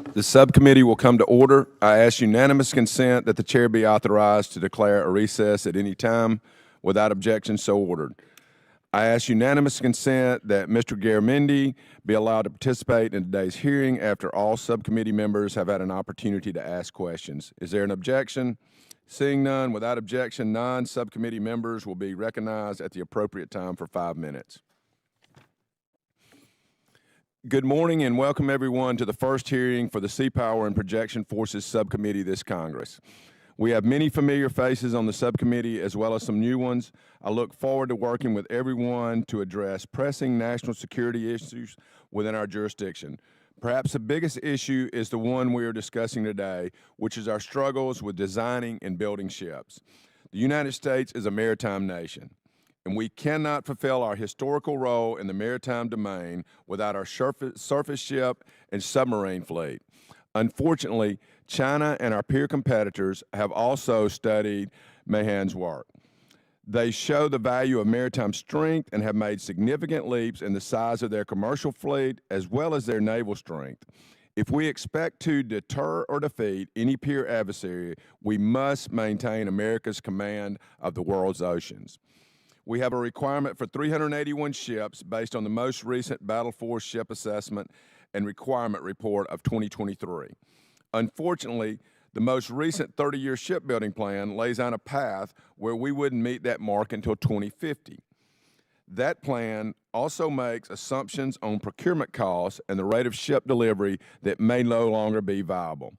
The subcommittee will come to order. I ask unanimous consent that the chair be authorized to declare a recess at any time. Without objection, so ordered. I ask unanimous consent that Mr. Garamendi be allowed to participate in today's hearing after all subcommittee members have had an opportunity to ask questions. Is there an objection? Seeing none, without objection, non-subcommittee members will be recognized at the appropriate time for 5 minutes. Good morning and welcome everyone to the first hearing for the Sea Power and Projection Forces Subcommittee this Congress. We have many familiar faces on the subcommittee as well as some new ones. I look forward to working with everyone to address pressing national security issues within our jurisdiction. Perhaps the biggest issue is the one we are discussing today, which is our struggles with designing and building ships. The United States is a maritime nation, and we cannot fulfill our historical role in the maritime domain without our surface ship and submarine fleet. Unfortunately, China and our peer competitors have also studied Mahan's work. They show the value of maritime strength and have made significant leaps in the size of their commercial fleet as well as their naval strength. If we expect to deter or defeat any peer adversary, we must maintain America's command of the world's oceans. We have a requirement for 381 ships based on the most recent Battle Force Ship Assessment and Requirement Report of 2023. Unfortunately, the most recent 30-year shipbuilding plan lays out a path where we wouldn't meet that mark until 2050. That plan also makes assumptions on procurement costs and the rate of ship delivery that may no longer be viable.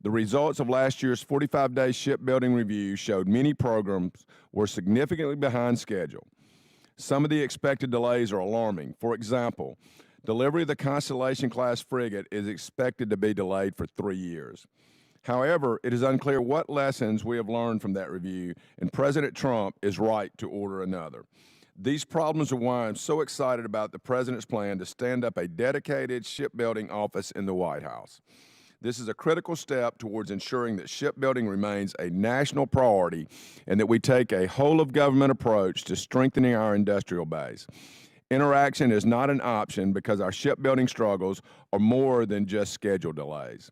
The results of last year's 45-day shipbuilding review showed many programs were significantly behind schedule. Some of the expected delays are alarming. For example, delivery of the Constellation-class frigate is expected to be delayed for 3 years. However, it is unclear what lessons we have learned from that review, and President Trump is right to order another. These problems are why I'm so excited about the President's plan to stand up a dedicated shipbuilding office in the White House. This is a critical step towards ensuring that shipbuilding remains a national priority and that we take a whole-of-government approach to strengthening our industrial base. Interaction is not an option because our shipbuilding struggles are more than just schedule delays.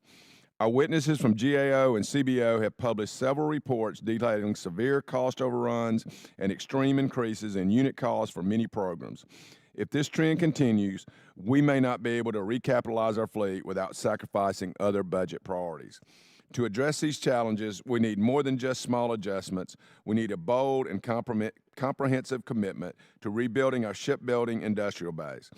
Our witnesses from GAO and CBO have published several reports detailing severe cost overruns and extreme increases in unit costs for many programs. If this trend continues, we may not be able to recapitalize our fleet without sacrificing other budget priorities. To address these challenges, we need more than just small adjustments. We need a bold and comprehensive commitment to rebuilding our shipbuilding industrial base.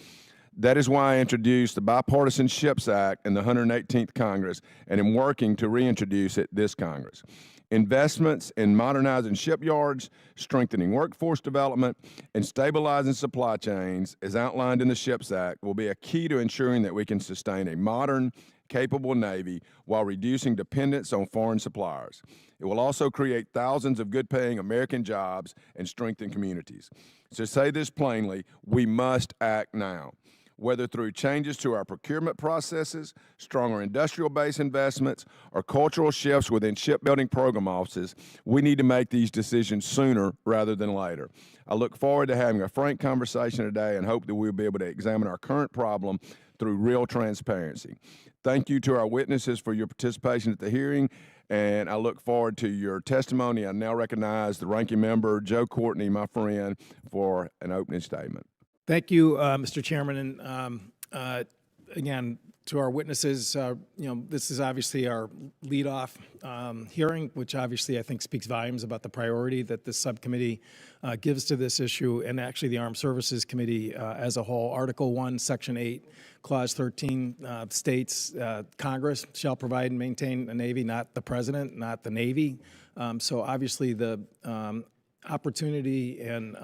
That is why I introduced the Bipartisan Ships Act in the 118th Congress and am working to reintroduce it this Congress. Investments in modernizing shipyards, strengthening workforce development, and stabilizing supply chains, as outlined in the Ships Act, will be a key to ensuring that we can sustain a modern, capable Navy while reducing dependence on foreign suppliers. It will also create thousands of good-paying American jobs and strengthen communities. To say this plainly, we must act now. Whether through changes to our procurement processes, stronger industrial base investments, or cultural shifts within shipbuilding program offices, we need to make these decisions sooner rather than later. I look forward to having a frank conversation today and hope that we'll be able to examine our current problem through real transparency. Thank you to our witnesses for your participation at the hearing, and I look forward to your testimony. I now recognize the ranking member, Joe Courtney, my friend, for an opening statement. Thank you, Mr. Chairman, and again, to our witnesses, this is obviously our leadoff hearing, which obviously I think speaks volumes about the priority that this subcommittee gives to this issue, and actually the Armed Services Committee as a whole. Article 1, Section 8, Clause 13 states Congress shall provide and maintain a Navy, not the President, not the Navy. So obviously the opportunity and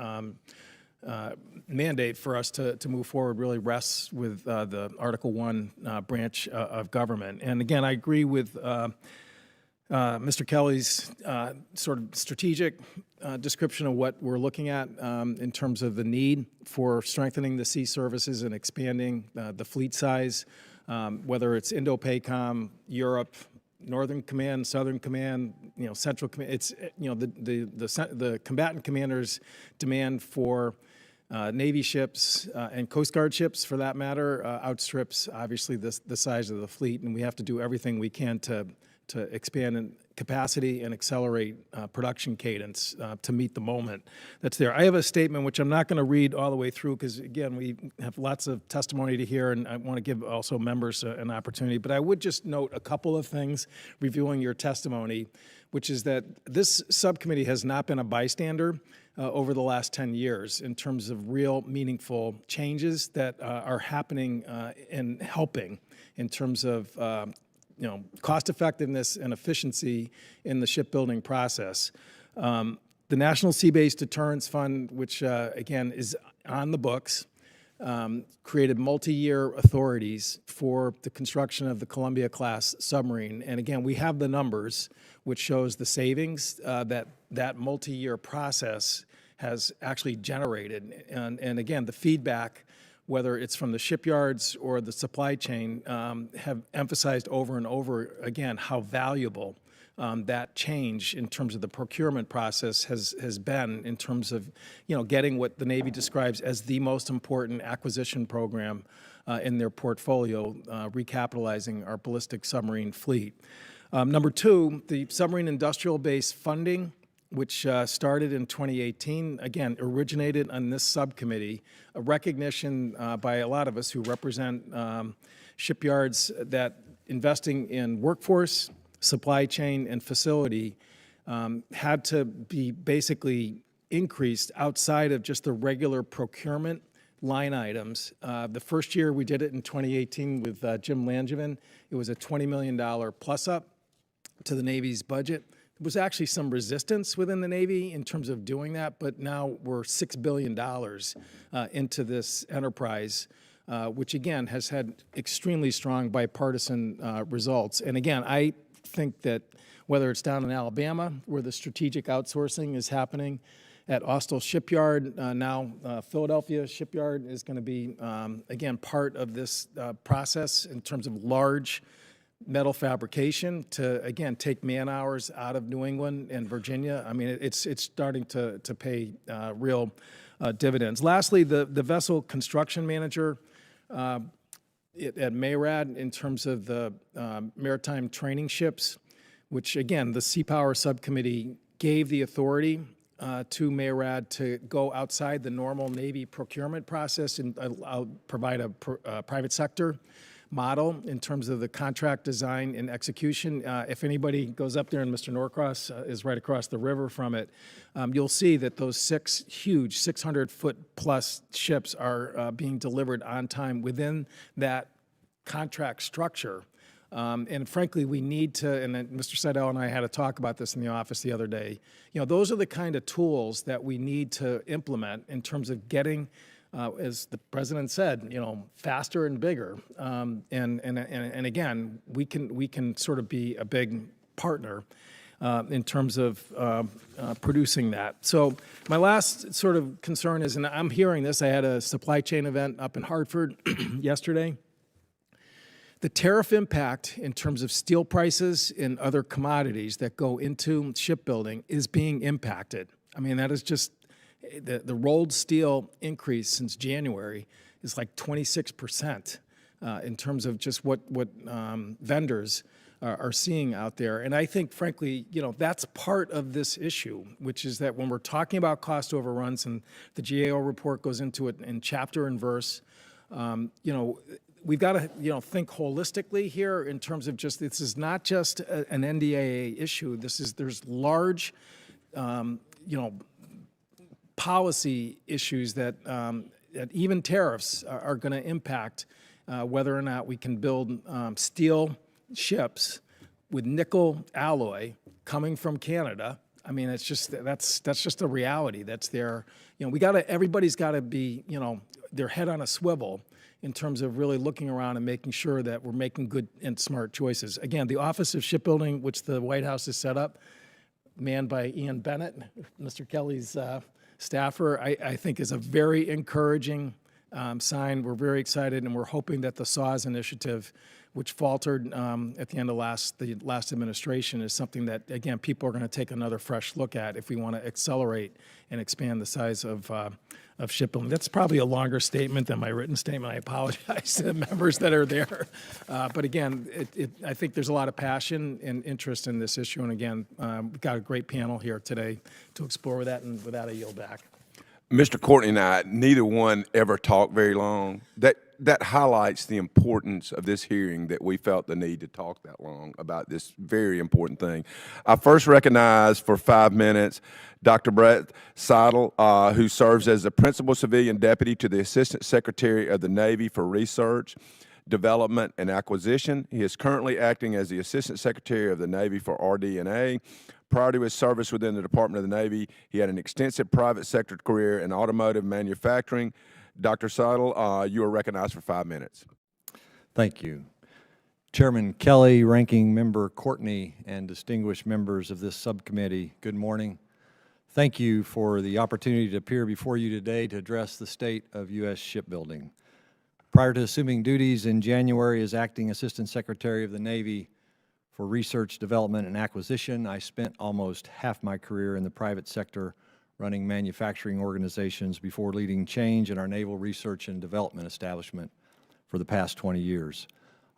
mandate for us to move forward really rests with the Article 1 branch of government. And again, I agree with Mr. Kelly's sort of strategic description of what we're looking at in terms of the need for strengthening the sea services and expanding the fleet size, whether it's Indo-PACOM, Europe, Northern Command, Southern Command, Central Command. It's the combatant commanders' demand for Navy ships and Coast Guard ships, for that matter, outstrips obviously the size of the fleet, and we have to do everything we can to expand in capacity and accelerate production cadence to meet the moment that's there. I have a statement which I'm not going to read all the way through because, again, we have lots of testimony to hear, and I want to give also members an opportunity. But I would just note a couple of things reviewing your testimony, which is that this subcommittee has not been a bystander over the last 10 years in terms of real meaningful changes that are happening and helping in terms of cost effectiveness and efficiency in the shipbuilding process. The National Sea-Based Deterrence Fund, which again is on the books, created multi-year authorities for the construction of the Columbia-class submarine. And again, we have the numbers, which shows the savings that multi-year process has actually generated. And again, the feedback, whether it's from the shipyards or the supply chain, have emphasized over and over again how valuable that change in terms of the procurement process has been in terms of getting what the Navy describes as the most important acquisition program in their portfolio, recapitalizing our ballistic submarine fleet. Number two, the submarine industrial base funding, which started in 2018, again, originated on this subcommittee, a recognition by a lot of us who represent shipyards that investing in workforce, supply chain, and facility had to be basically increased outside of just the regular procurement line items. The first year we did it in 2018 with Jim Langevin, it was a $20 million plus up to the Navy's budget. There was actually some resistance within the Navy in terms of doing that, but now we're $6 billion into this enterprise, which again has had extremely strong bipartisan results. And again, I think that whether it's down in Alabama, where the strategic outsourcing is happening, at Austell Shipyard, now Philadelphia Shipyard is going to be, again, part of this process in terms of large metal fabrication to, again, take man hours out of New England and Virginia. I mean, it's starting to pay real dividends. Lastly, the vessel construction manager at MARAD in terms of the maritime training ships, which, again, the Sea Power Subcommittee gave the authority to MARAD to go outside the normal Navy procurement process and I'll provide a private sector model in terms of the contract design and execution. If anybody goes up there, and Mr. Norcross is right across the river from it, you'll see that those 6 huge 600-foot-plus ships are being delivered on time within that contract structure. And frankly, we need to, and Mr. Seidel and I had a talk about this in the office the other day, those are the kind of tools that we need to implement in terms of getting, as the president said, faster and bigger. And again, we can sort of be a big partner in terms of producing that. So my last sort of concern is, and I'm hearing this, I had a supply chain event up in Hartford yesterday. The tariff impact in terms of steel prices and other commodities that go into shipbuilding is being impacted. I mean, that is just, the rolled steel increase since January is like 26% in terms of just what vendors are seeing out there. And I think, frankly, that's part of this issue, which is that when we're talking about cost overruns, and the GAO report goes into it in chapter and verse, we've got to, think holistically here in terms of just, this is not just an NDAA issue. There's large, policy issues that even tariffs are going to impact whether or not we can build steel ships with nickel alloy coming from Canada. I mean, it's just, that's just a reality that's there. Everybody's got to be, their head on a swivel in terms of really looking around and making sure that we're making good and smart choices. Again, the Office of Shipbuilding, which the White House has set up, manned by Ian Bennett, Mr. Kelly's staffer, I think is a very encouraging sign. We're very excited, and we're hoping that the SAWS initiative, which faltered at the end of the last administration, is something that, again, people are going to take another fresh look at if we want to accelerate and expand the size of shipbuilding. That's probably a longer statement than my written statement. I apologize to the members that are there. But again, I think there's a lot of passion and interest in this issue. And again, we've got a great panel here today to explore that, and with that, I yield back. Mr. Courtney and I, neither one ever talked very long. That highlights the importance of this hearing, that we felt the need to talk that long about this very important thing. I first recognize for 5 minutes Dr. Brett Seidel, who serves as the Principal Civilian Deputy to the Assistant Secretary of the Navy for Research, Development, and Acquisition. He is currently acting as the Assistant Secretary of the Navy for RD&A. Prior to his service within the Department of the Navy, he had an extensive private sector career in automotive manufacturing. Dr. Seidel, you are recognized for 5 minutes. Thank you. Chairman Kelly, Ranking Member Courtney, and distinguished members of this subcommittee, good morning. Thank you for the opportunity to appear before you today to address the state of U.S. shipbuilding. Prior to assuming duties in January as Acting Assistant Secretary of the Navy for Research, Development, and Acquisition, I spent almost half my career in the private sector running manufacturing organizations before leading change in our Naval Research and Development establishment for the past 20 years.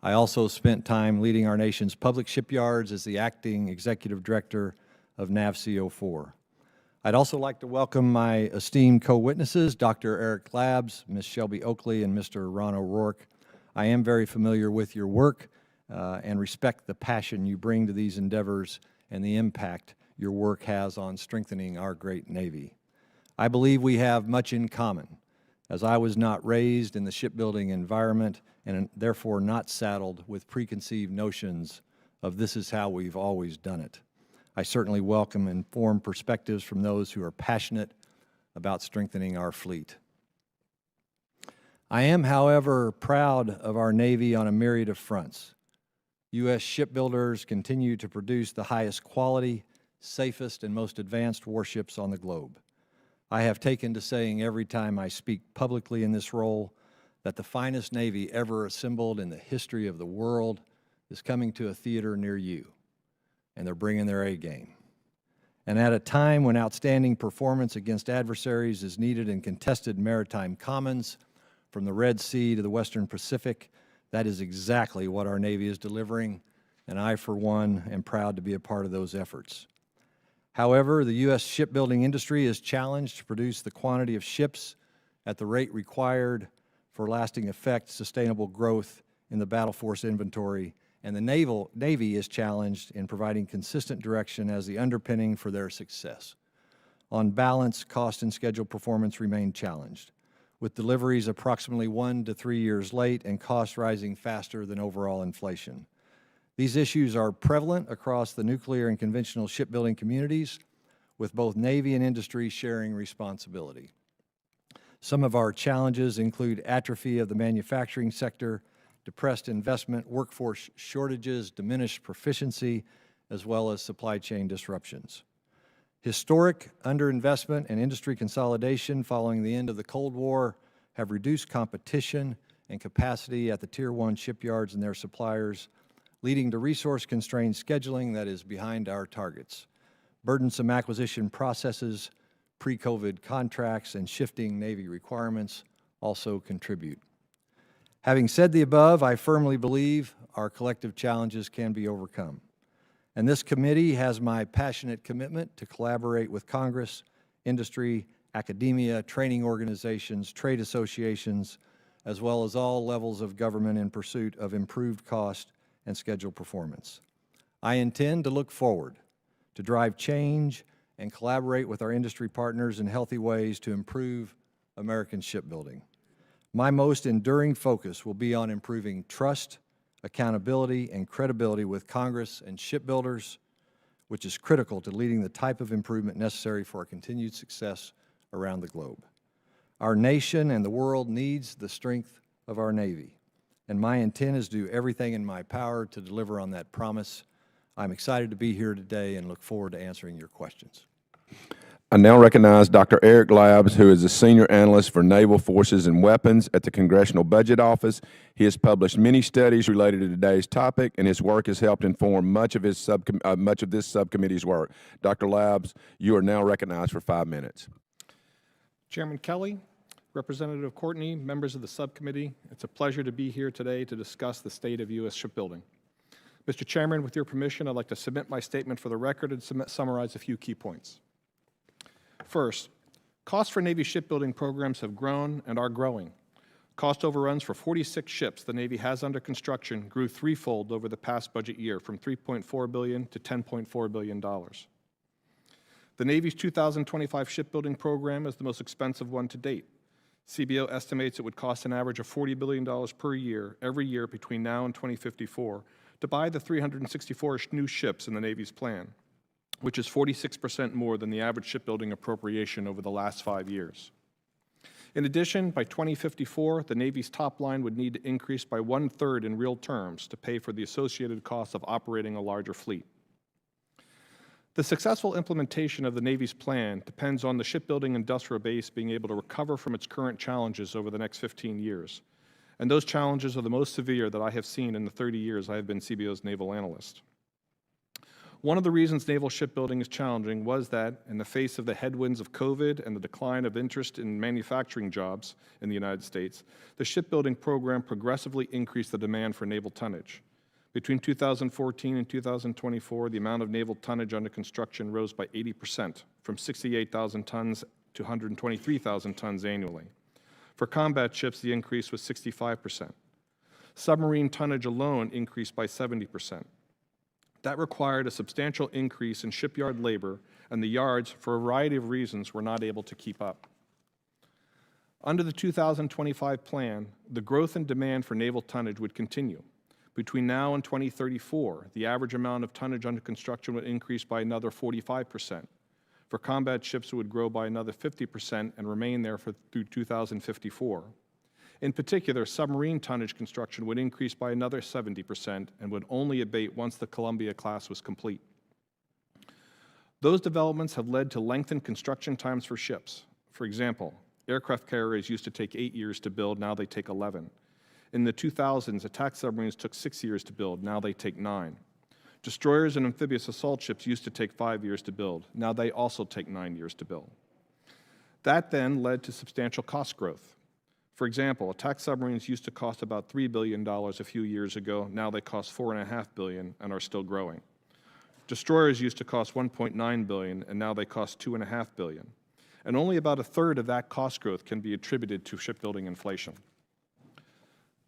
I also spent time leading our nation's public shipyards as the Acting Executive Director of NAVCO4. I'd also like to welcome my esteemed co-witnesses, Dr. Eric Labs, Ms. Shelby Oakley, and Mr. Ron O'Rourke. I am very familiar with your work and respect the passion you bring to these endeavors and the impact your work has on strengthening our great Navy. I believe we have much in common, as I was not raised in the shipbuilding environment and therefore not saddled with preconceived notions of this is how we've always done it. I certainly welcome informed perspectives from those who are passionate about strengthening our fleet. I am, however, proud of our Navy on a myriad of fronts. U.S. shipbuilders continue to produce the highest quality, safest, and most advanced warships on the globe. I have taken to saying every time I speak publicly in this role that the finest Navy ever assembled in the history of the world is coming to a theater near you, and they're bringing their A game. And at a time when outstanding performance against adversaries is needed in contested maritime commons, from the Red Sea to the Western Pacific, that is exactly what our Navy is delivering, and I, for one, am proud to be a part of those efforts. However, the U.S. shipbuilding industry is challenged to produce the quantity of ships at the rate required for lasting effect, sustainable growth in the battle force inventory, and the Navy is challenged in providing consistent direction as the underpinning for their success. On balance, cost and schedule performance remain challenged, with deliveries approximately 1 to 3 years late and costs rising faster than overall inflation. These issues are prevalent across the nuclear and conventional shipbuilding communities, with both Navy and industry sharing responsibility. Some of our challenges include atrophy of the manufacturing sector, depressed investment, workforce shortages, diminished proficiency, as well as supply chain disruptions. Historic underinvestment and industry consolidation following the end of the Cold War have reduced competition and capacity at the Tier 1 shipyards and their suppliers, leading to resource-constrained scheduling that is behind our targets. Burdensome acquisition processes, pre-COVID contracts, and shifting Navy requirements also contribute. Having said the above, I firmly believe our collective challenges can be overcome. And this committee has my passionate commitment to collaborate with Congress, industry, academia, training organizations, trade associations, as well as all levels of government in pursuit of improved cost and schedule performance. I intend to look forward, to drive change, and collaborate with our industry partners in healthy ways to improve American shipbuilding. My most enduring focus will be on improving trust, accountability, and credibility with Congress and shipbuilders, which is critical to leading the type of improvement necessary for our continued success around the globe. Our nation and the world needs the strength of our Navy, and my intent is to do everything in my power to deliver on that promise. I'm excited to be here today and look forward to answering your questions. I now recognize Dr. Eric Labs, who is a senior analyst for Naval Forces and Weapons at the Congressional Budget Office. He has published many studies related to today's topic, and his work has helped inform much of this subcommittee's work. Dr. Labs, you are now recognized for 5 minutes. Chairman Kelly, Representative Courtney, members of the subcommittee, it's a pleasure to be here today to discuss the state of U.S. shipbuilding. Mr. Chairman, with your permission, I'd like to submit my statement for the record and summarize a few key points. First, costs for Navy shipbuilding programs have grown and are growing. Cost overruns for 46 ships the Navy has under construction grew threefold over the past budget year, from $3.4 billion to $10.4 billion. The Navy's 2025 shipbuilding program is the most expensive one to date. CBO estimates it would cost an average of $40 billion per year, every year between now and 2054, to buy the 364 new ships in the Navy's plan, which is 46% more than the average shipbuilding appropriation over the last 5 years. In addition, by 2054, the Navy's top line would need to increase by 1/3 in real terms to pay for the associated costs of operating a larger fleet. The successful implementation of the Navy's plan depends on the shipbuilding industrial base being able to recover from its current challenges over the next 15 years. And those challenges are the most severe that I have seen in the 30 years I have been CBO's naval analyst. One of the reasons naval shipbuilding is challenging was that, in the face of the headwinds of COVID and the decline of interest in manufacturing jobs in the United States, the shipbuilding program progressively increased the demand for naval tonnage. Between 2014 and 2024, the amount of naval tonnage under construction rose by 80%, from 68,000 tons to 123,000 tons annually. For combat ships, the increase was 65%. Submarine tonnage alone increased by 70%. That required a substantial increase in shipyard labor, and the yards, for a variety of reasons, were not able to keep up. Under the 2025 plan, the growth in demand for naval tonnage would continue. Between now and 2034, the average amount of tonnage under construction would increase by another 45%. For combat ships, it would grow by another 50% and remain there through 2054. In particular, submarine tonnage construction would increase by another 70% and would only abate once the Columbia class was complete. Those developments have led to lengthened construction times for ships. For example, aircraft carriers used to take 8 years to build, now they take 11. In the 2000s, attack submarines took 6 years to build, now they take 9. Destroyers and amphibious assault ships used to take 5 years to build, now they also take 9 years to build. That then led to substantial cost growth. For example, attack submarines used to cost about $3 billion a few years ago. Now they cost $4.5 billion and are still growing. Destroyers used to cost $1.9 billion, and now they cost $2.5 billion. And only about 1/3 of that cost growth can be attributed to shipbuilding inflation.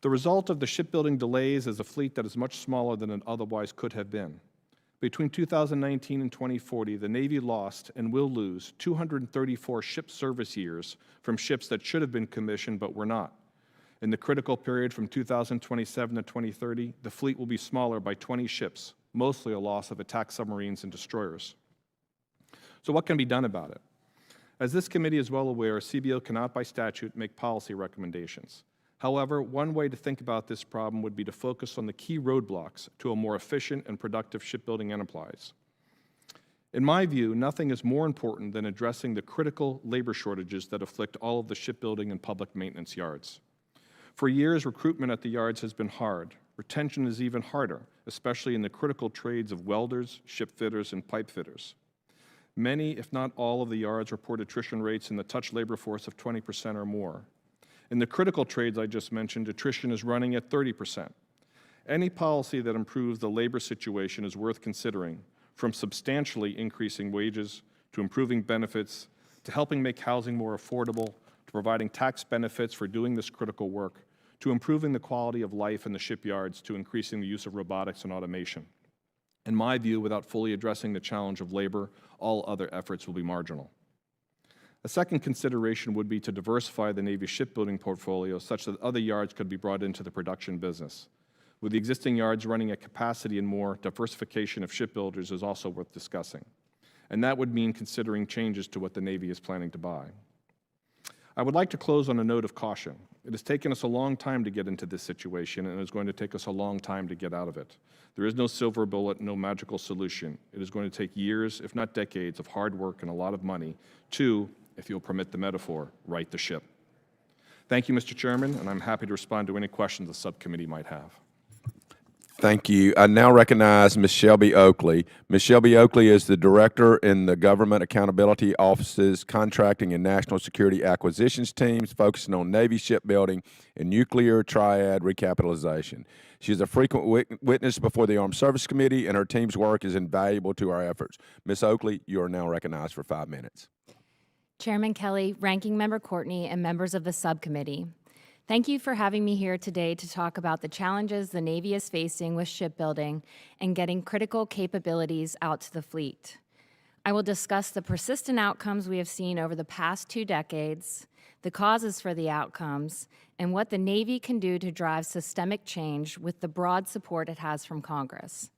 The result of the shipbuilding delays is a fleet that is much smaller than it otherwise could have been. Between 2019 and 2040, the Navy lost and will lose 234 ship service years from ships that should have been commissioned but were not. In the critical period from 2027 to 2030, the fleet will be smaller by 20 ships, mostly a loss of attack submarines and destroyers. So what can be done about it? As this committee is well aware, CBO cannot by statute make policy recommendations. However, one way to think about this problem would be to focus on the key roadblocks to a more efficient and productive shipbuilding enterprise. In my view, nothing is more important than addressing the critical labor shortages that afflict all of the shipbuilding and public maintenance yards. For years, recruitment at the yards has been hard. Retention is even harder, especially in the critical trades of welders, ship fitters, and pipe fitters. Many, if not all, of the yards report attrition rates in the touch labor force of 20% or more. In the critical trades I just mentioned, attrition is running at 30%. Any policy that improves the labor situation is worth considering, from substantially increasing wages, to improving benefits, to helping make housing more affordable, to providing tax benefits for doing this critical work, to improving the quality of life in the shipyards, to increasing the use of robotics and automation. In my view, without fully addressing the challenge of labor, all other efforts will be marginal. A second consideration would be to diversify the Navy's shipbuilding portfolio such that other yards could be brought into the production business. With the existing yards running at capacity and more, diversification of shipbuilders is also worth discussing. And that would mean considering changes to what the Navy is planning to buy. I would like to close on a note of caution. It has taken us a long time to get into this situation, and it is going to take us a long time to get out of it. There is no silver bullet, no magical solution. It is going to take years, if not decades, of hard work and a lot of money to, if you'll permit the metaphor, right the ship. Thank you, Mr. Chairman, and I'm happy to respond to any questions the subcommittee might have. Thank you. I now recognize Ms. Shelby Oakley. Ms. Shelby Oakley is the Director in the Government Accountability Office's Contracting and National Security Acquisitions teams, focusing on Navy shipbuilding and nuclear triad recapitalization. She is a frequent witness before the Armed Services Committee, and her team's work is invaluable to our efforts. Ms. Oakley, you are now recognized for 5 minutes. Chairman Kelly, Ranking Member Courtney, and members of the subcommittee. Thank you for having me here today to talk about the challenges the Navy is facing with shipbuilding and getting critical capabilities out to the fleet. I will discuss the persistent outcomes we have seen over the past 2 decades, the causes for the outcomes, and what the Navy can do to drive systemic change with the broad support it has from Congress.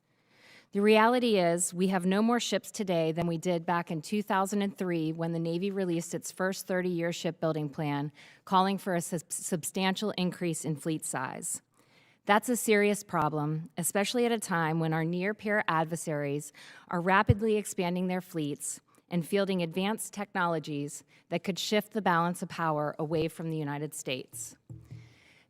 The reality is we have no more ships today than we did back in 2003 when the Navy released its first 30-year shipbuilding plan, calling for a substantial increase in fleet size. That's a serious problem, especially at a time when our near-peer adversaries are rapidly expanding their fleets and fielding advanced technologies that could shift the balance of power away from the United States.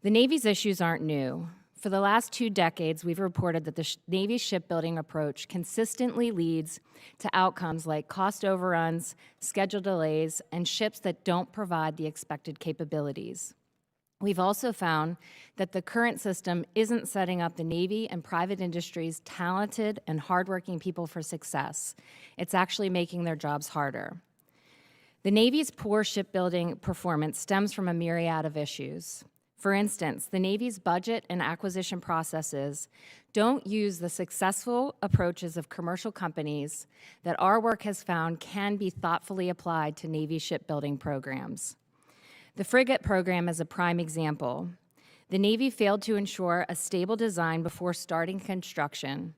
The Navy's issues aren't new. For the last 2 decades, we've reported that the Navy's shipbuilding approach consistently leads to outcomes like cost overruns, schedule delays, and ships that don't provide the expected capabilities. We've also found that the current system isn't setting up the Navy and private industry's talented and hardworking people for success. It's actually making their jobs harder. The Navy's poor shipbuilding performance stems from a myriad of issues. For instance, the Navy's budget and acquisition processes don't use the successful approaches of commercial companies that our work has found can be thoughtfully applied to Navy shipbuilding programs. The frigate program is a prime example. The Navy failed to ensure a stable design before starting construction,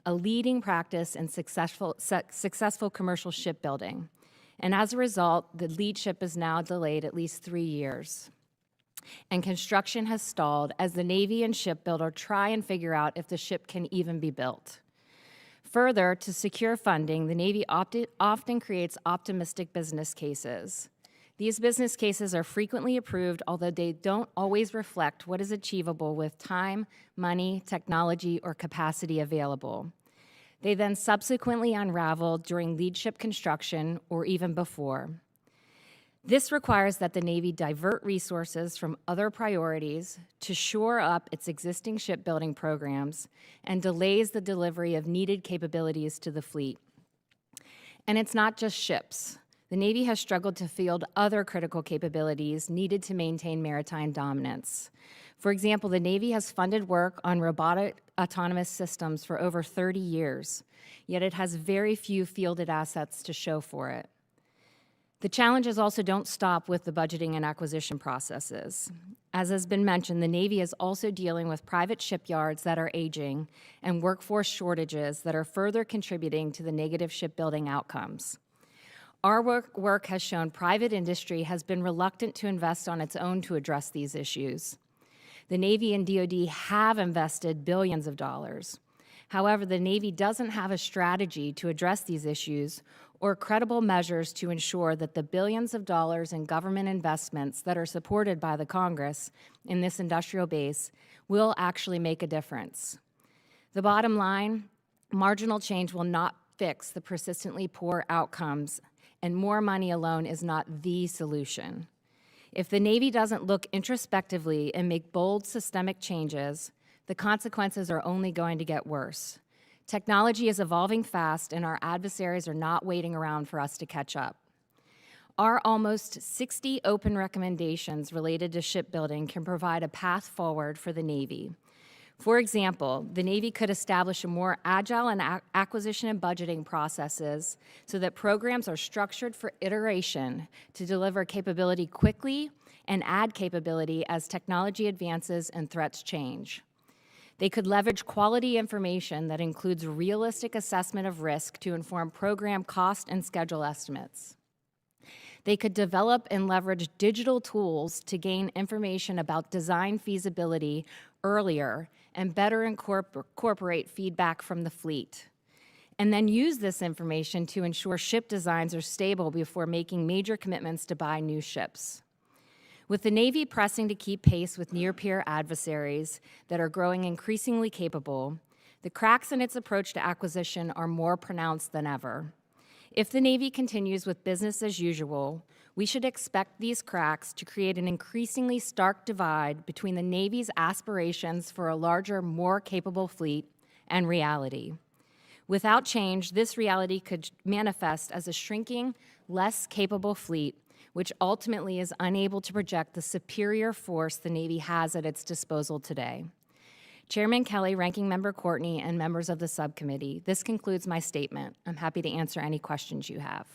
a leading practice in successful commercial shipbuilding. And as a result, the lead ship is now delayed at least 3 years. And construction has stalled as the Navy and shipbuilder try and figure out if the ship can even be built. Further, to secure funding, the Navy often creates optimistic business cases. These business cases are frequently approved, although they don't always reflect what is achievable with time, money, technology, or capacity available. They then subsequently unravel during lead ship construction or even before. This requires that the Navy divert resources from other priorities to shore up its existing shipbuilding programs and delays the delivery of needed capabilities to the fleet. And it's not just ships. The Navy has struggled to field other critical capabilities needed to maintain maritime dominance. For example, the Navy has funded work on robotic autonomous systems for over 30 years, yet it has very few fielded assets to show for it. The challenges also don't stop with the budgeting and acquisition processes. As has been mentioned, the Navy is also dealing with private shipyards that are aging and workforce shortages that are further contributing to the negative shipbuilding outcomes. Our work has shown private industry has been reluctant to invest on its own to address these issues. The Navy and DoD have invested billions of dollars. However, the Navy doesn't have a strategy to address these issues or credible measures to ensure that the billions of dollars in government investments that are supported by the Congress in this industrial base will actually make a difference. The bottom line, marginal change will not fix the persistently poor outcomes, and more money alone is not the solution. If the Navy doesn't look introspectively and make bold systemic changes, the consequences are only going to get worse. Technology is evolving fast, and our adversaries are not waiting around for us to catch up. Our almost 60 open recommendations related to shipbuilding can provide a path forward for the Navy. For example, the Navy could establish a more agile and acquisition and budgeting processes so that programs are structured for iteration to deliver capability quickly and add capability as technology advances and threats change. They could leverage quality information that includes realistic assessment of risk to inform program cost and schedule estimates. They could develop and leverage digital tools to gain information about design feasibility earlier and better incorporate feedback from the fleet, and then use this information to ensure ship designs are stable before making major commitments to buy new ships. With the Navy pressing to keep pace with near-peer adversaries that are growing increasingly capable, the cracks in its approach to acquisition are more pronounced than ever. If the Navy continues with business as usual, we should expect these cracks to create an increasingly stark divide between the Navy's aspirations for a larger, more capable fleet and reality. Without change, this reality could manifest as a shrinking, less capable fleet, which ultimately is unable to project the superior force the Navy has at its disposal today. Chairman Kelly, Ranking Member Courtney, and members of the subcommittee, this concludes my statement. I'm happy to answer any questions you have.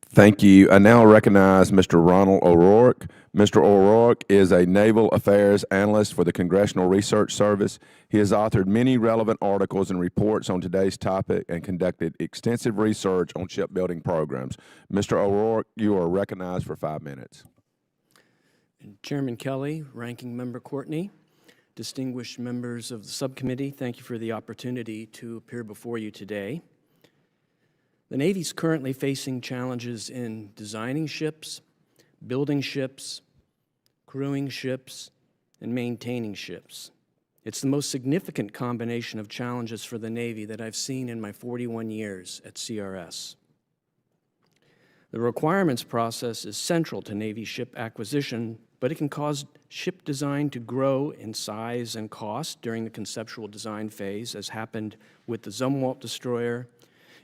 Thank you. I now recognize Mr. Ronald O'Rourke. Mr. O'Rourke is a Naval Affairs Analyst for the Congressional Research Service. He has authored many relevant articles and reports on today's topic and conducted extensive research on shipbuilding programs. Mr. O'Rourke, you are recognized for 5 minutes. Chairman Kelly, Ranking Member Courtney, distinguished members of the subcommittee, thank you for the opportunity to appear before you today. The Navy is currently facing challenges in designing ships, building ships, crewing ships, and maintaining ships. It's the most significant combination of challenges for the Navy that I've seen in my 41 years at CRS. The requirements process is central to Navy ship acquisition, but it can cause ship design to grow in size and cost during the conceptual design phase, as happened with the Zumwalt destroyer.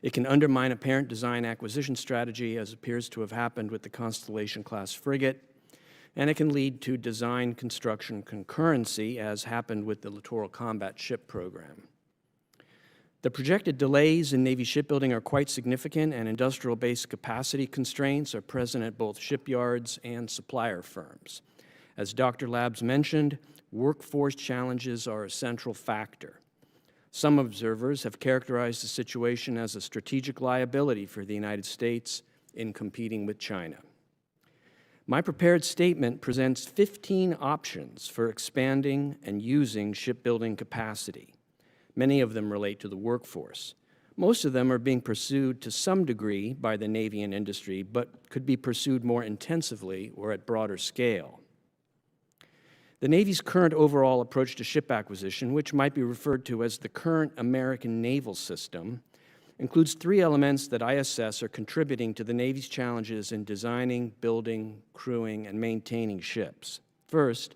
It can undermine apparent design acquisition strategy, as appears to have happened with the Constellation-class frigate, and it can lead to design construction concurrency, as happened with the Littoral Combat Ship program. The projected delays in Navy shipbuilding are quite significant, and industrial-based capacity constraints are present at both shipyards and supplier firms. As Dr. Labs mentioned, workforce challenges are a central factor. Some observers have characterized the situation as a strategic liability for the United States in competing with China. My prepared statement presents 15 options for expanding and using shipbuilding capacity. Many of them relate to the workforce. Most of them are being pursued to some degree by the Navy and industry, but could be pursued more intensively or at broader scale. The Navy's current overall approach to ship acquisition, which might be referred to as the current American naval system, includes 3 elements that I assess are contributing to the Navy's challenges in designing, building, crewing, and maintaining ships. First,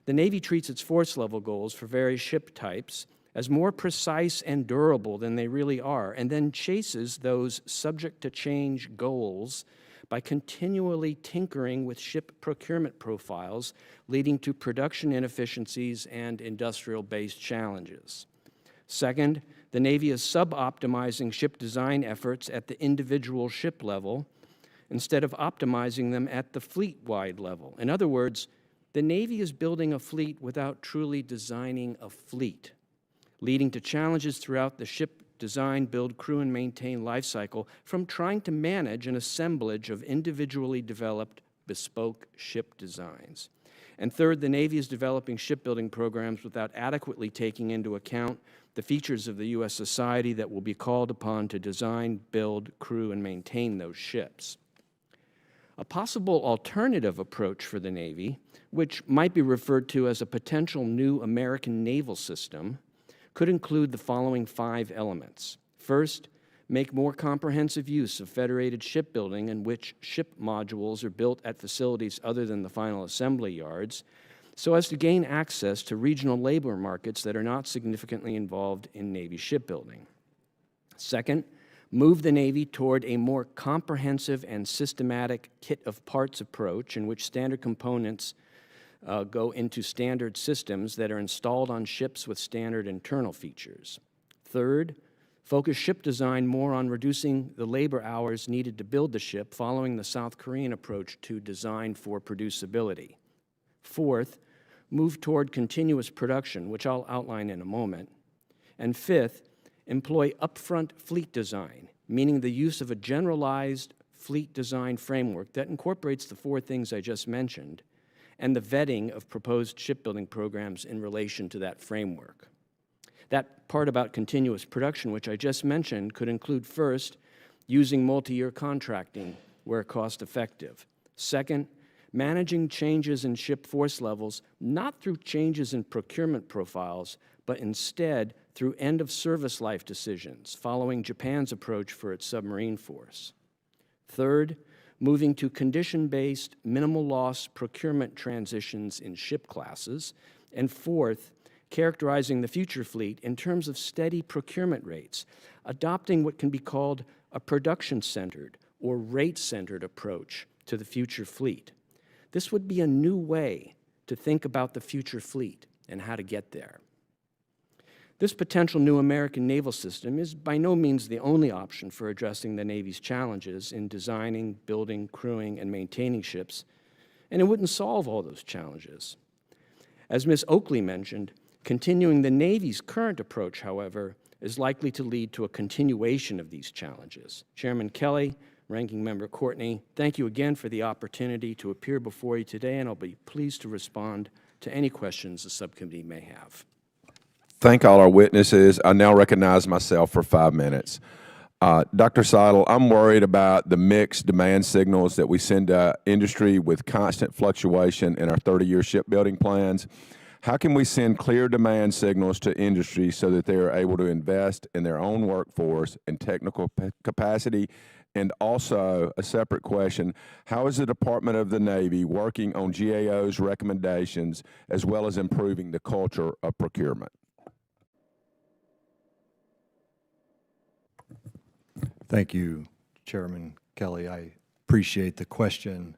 the Navy treats its force level goals for various ship types as more precise and durable than they really are, and then chases those subject-to-change goals by continually tinkering with ship procurement profiles, leading to production inefficiencies and industrial-based challenges. Second, the Navy is sub-optimizing ship design efforts at the individual ship level instead of optimizing them at the fleet-wide level. In other words, the Navy is building a fleet without truly designing a fleet, leading to challenges throughout the ship design, build, crew, and maintain life cycle from trying to manage an assemblage of individually developed bespoke ship designs. And third, the Navy is developing shipbuilding programs without adequately taking into account the features of the U.S. society that will be called upon to design, build, crew, and maintain those ships. A possible alternative approach for the Navy, which might be referred to as a potential new American naval system, could include the following 5 elements. First, make more comprehensive use of federated shipbuilding in which ship modules are built at facilities other than the final assembly yards, so as to gain access to regional labor markets that are not significantly involved in Navy shipbuilding. Second, move the Navy toward a more comprehensive and systematic kit of parts approach in which standard components go into standard systems that are installed on ships with standard internal features. Third, focus ship design more on reducing the labor hours needed to build the ship, following the South Korean approach to design for producibility. Fourth, move toward continuous production, which I'll outline in a moment. And fifth, employ upfront fleet design, meaning the use of a generalized fleet design framework that incorporates the 4 things I just mentioned, and the vetting of proposed shipbuilding programs in relation to that framework. That part about continuous production, which I just mentioned, could include, first, using multi-year contracting where cost-effective. Second, managing changes in ship force levels not through changes in procurement profiles, but instead through end-of-service life decisions, following Japan's approach for its submarine force. Third, moving to condition-based minimal loss procurement transitions in ship classes. And fourth, characterizing the future fleet in terms of steady procurement rates, adopting what can be called a production-centered or rate-centered approach to the future fleet. This would be a new way to think about the future fleet and how to get there. This potential new American naval system is by no means the only option for addressing the Navy's challenges in designing, building, crewing, and maintaining ships, and it wouldn't solve all those challenges. As Ms. Oakley mentioned, continuing the Navy's current approach, however, is likely to lead to a continuation of these challenges. Chairman Kelly, Ranking Member Courtney, thank you again for the opportunity to appear before you today, and I'll be pleased to respond to any questions the subcommittee may have. Thank all our witnesses. I now recognize myself for 5 minutes. Dr. Seidel, I'm worried about the mixed demand signals that we send to industry with constant fluctuation in our 30-year shipbuilding plans. How can we send clear demand signals to industry so that they are able to invest in their own workforce and technical capacity? And also, a separate question, how is the Department of the Navy working on GAO's recommendations as well as improving the culture of procurement? Thank you, Chairman Kelly. I appreciate the question,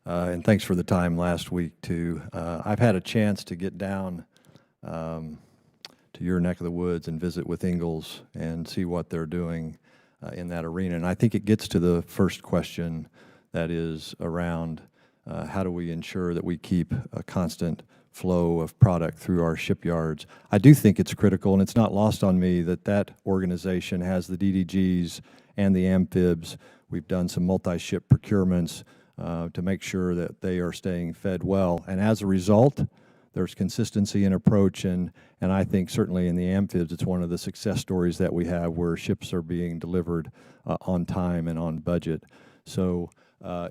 and thanks for the time last week, too. I've had a chance to get down to your neck of the woods and visit with Ingalls and see what they're doing in that arena. And I think it gets to the first question that is around how do we ensure that we keep a constant flow of product through our shipyards. I do think it's critical, and it's not lost on me that that organization has the DDGs and the amphibs. We've done some multi-ship procurements to make sure that they are staying fed well. And as a result, there's consistency in approach, and I think certainly in the amphibs, it's one of the success stories that we have where ships are being delivered on time and on budget. So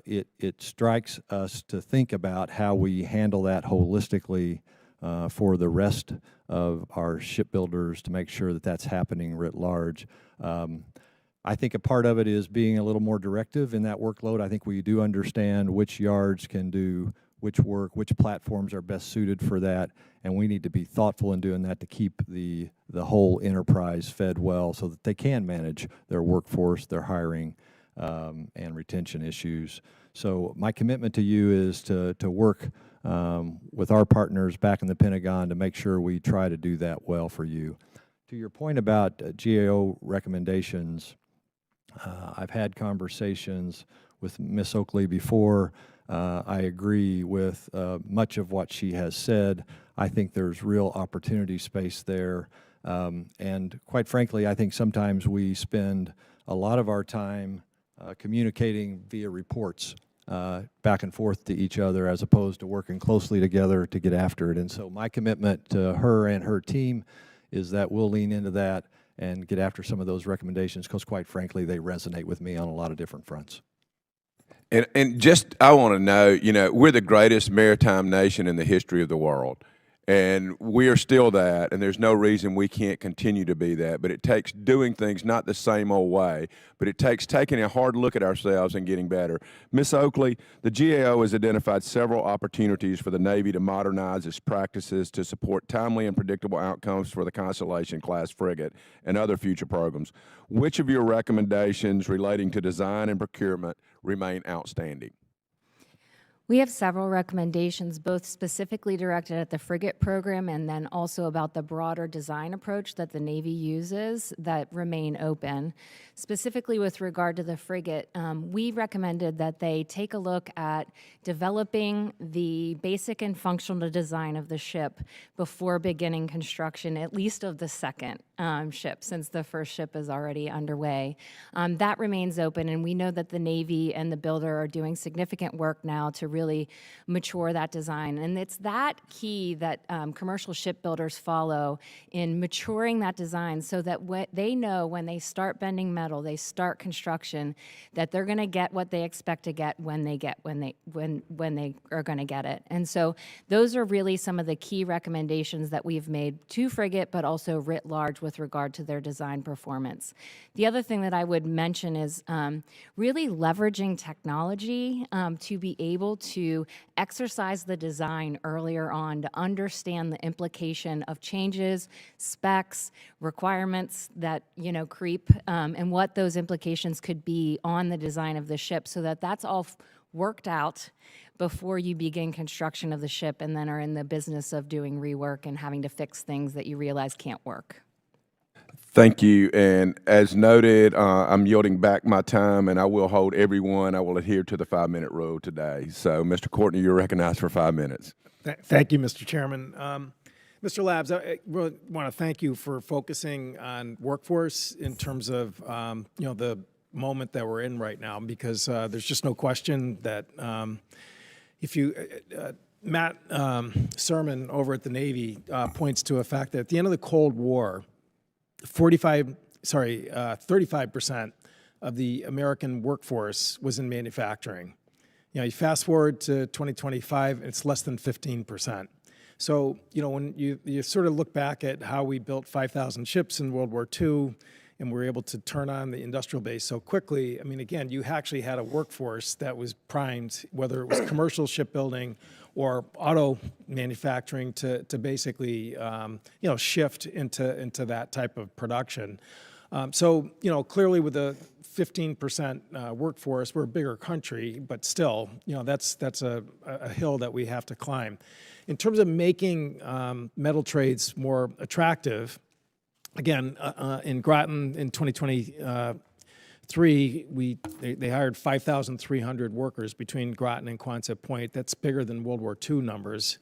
it strikes us to think about how we handle that holistically for the rest of our shipbuilders to make sure that that's happening writ large. I think a part of it is being a little more directive in that workload. I think we do understand which yards can do which work, which platforms are best suited for that, and we need to be thoughtful in doing that to keep the whole enterprise fed well so that they can manage their workforce, their hiring, and retention issues. So my commitment to you is to work with our partners back in the Pentagon to make sure we try to do that well for you. To your point about GAO recommendations, I've had conversations with Ms. Oakley before. I agree with much of what she has said. I think there's real opportunity space there. And quite frankly, I think sometimes we spend a lot of our time communicating via reports back and forth to each other as opposed to working closely together to get after it. And so my commitment to her and her team is that we'll lean into that and get after some of those recommendations because quite frankly, they resonate with me on a lot of different fronts. And just, I want to know, we're the greatest maritime nation in the history of the world. And we are still that, and there's no reason we can't continue to be that. But it takes doing things not the same old way, but it takes taking a hard look at ourselves and getting better. Ms. Oakley, the GAO has identified several opportunities for the Navy to modernize its practices to support timely and predictable outcomes for the Constellation-class frigate and other future programs. Which of your recommendations relating to design and procurement remain outstanding? We have several recommendations, both specifically directed at the frigate program and then also about the broader design approach that the Navy uses that remain open. Specifically with regard to the frigate, we recommended that they take a look at developing the basic and functional design of the ship before beginning construction, at least of the second ship, since the first ship is already underway. That remains open, and we know that the Navy and the builder are doing significant work now to really mature that design. And it's that key that commercial shipbuilders follow in maturing that design so that they know when they start bending metal, they start construction, that they're going to get what they expect to get when they are going to get it. And so those are really some of the key recommendations that we've made to frigate, but also writ large with regard to their design performance. The other thing that I would mention is really leveraging technology to be able to exercise the design earlier on, to understand the implication of changes, specs, requirements that creep, and what those implications could be on the design of the ship, so that that's all worked out before you begin construction of the ship and then are in the business of doing rework and having to fix things that you realize can't work. Thank you. And as noted, I'm yielding back my time, and I will hold everyone. I will adhere to the 5-minute rule today. So, Mr. Courtney, you're recognized for 5 minutes. Thank you, Mr. Chairman. Mr. Labs, I really want to thank you for focusing on workforce in terms of the moment that we're in right now, because there's just no question that if you Matt Sermon over at the Navy points to a fact that at the end of the Cold War, 35% of the American workforce was in manufacturing. You fast forward to 2025, it's less than 15%. So, when you sort of look back at how we built 5,000 ships in World War II, and we were able to turn on the industrial base so quickly, I mean, again, you actually had a workforce that was primed, whether it was commercial shipbuilding or auto manufacturing, to basically, shift into that type of production. So, clearly with a 15% workforce, we're a bigger country, but still, that's a hill that we have to climb. In terms of making metal trades more attractive, again, in Groton in 2023, they hired 5,300 workers between Groton and Quonset Point. That's bigger than World War II numbers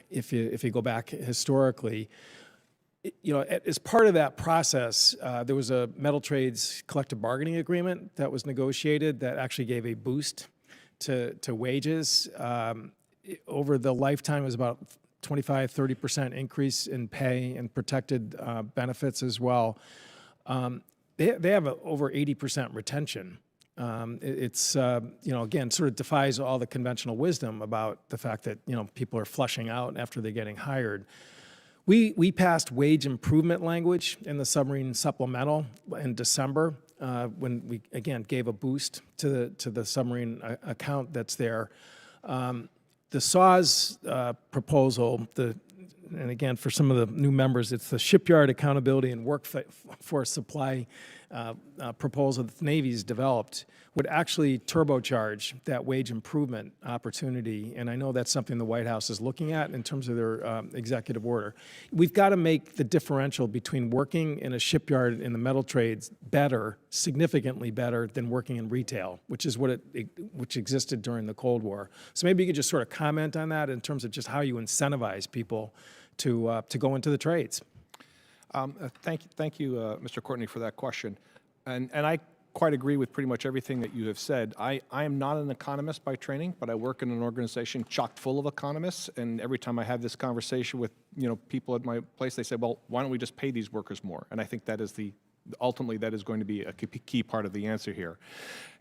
if you go back historically. As part of that process, there was a metal trades collective bargaining agreement that was negotiated that actually gave a boost to wages. Over the lifetime, it was about 25-30% increase in pay and protected benefits as well. They have over 80% retention. It's again, sort of defies all the conventional wisdom about the fact that people are flushing out after they're getting hired. We passed wage improvement language in the submarine supplemental in December when we again gave a boost to the submarine account that's there. The SAWS proposal, and again, for some of the new members, it's the Shipyard Accountability and Workforce Supply proposal that the Navy's developed, would actually turbocharge that wage improvement opportunity. And I know that's something the White House is looking at in terms of their executive order. We've got to make the differential between working in a shipyard in the metal trades better, significantly better than working in retail, which is which existed during the Cold War. So maybe you could just sort of comment on that in terms of just how you incentivize people to go into the trades. Thank you, Mr. Courtney, for that question. And I quite agree with pretty much everything that you have said. I am not an economist by training, but I work in an organization chock full of economists. And every time I have this conversation with people at my place, they say, well, why don't we just pay these workers more? And I think that is ultimately, that is going to be a key part of the answer here.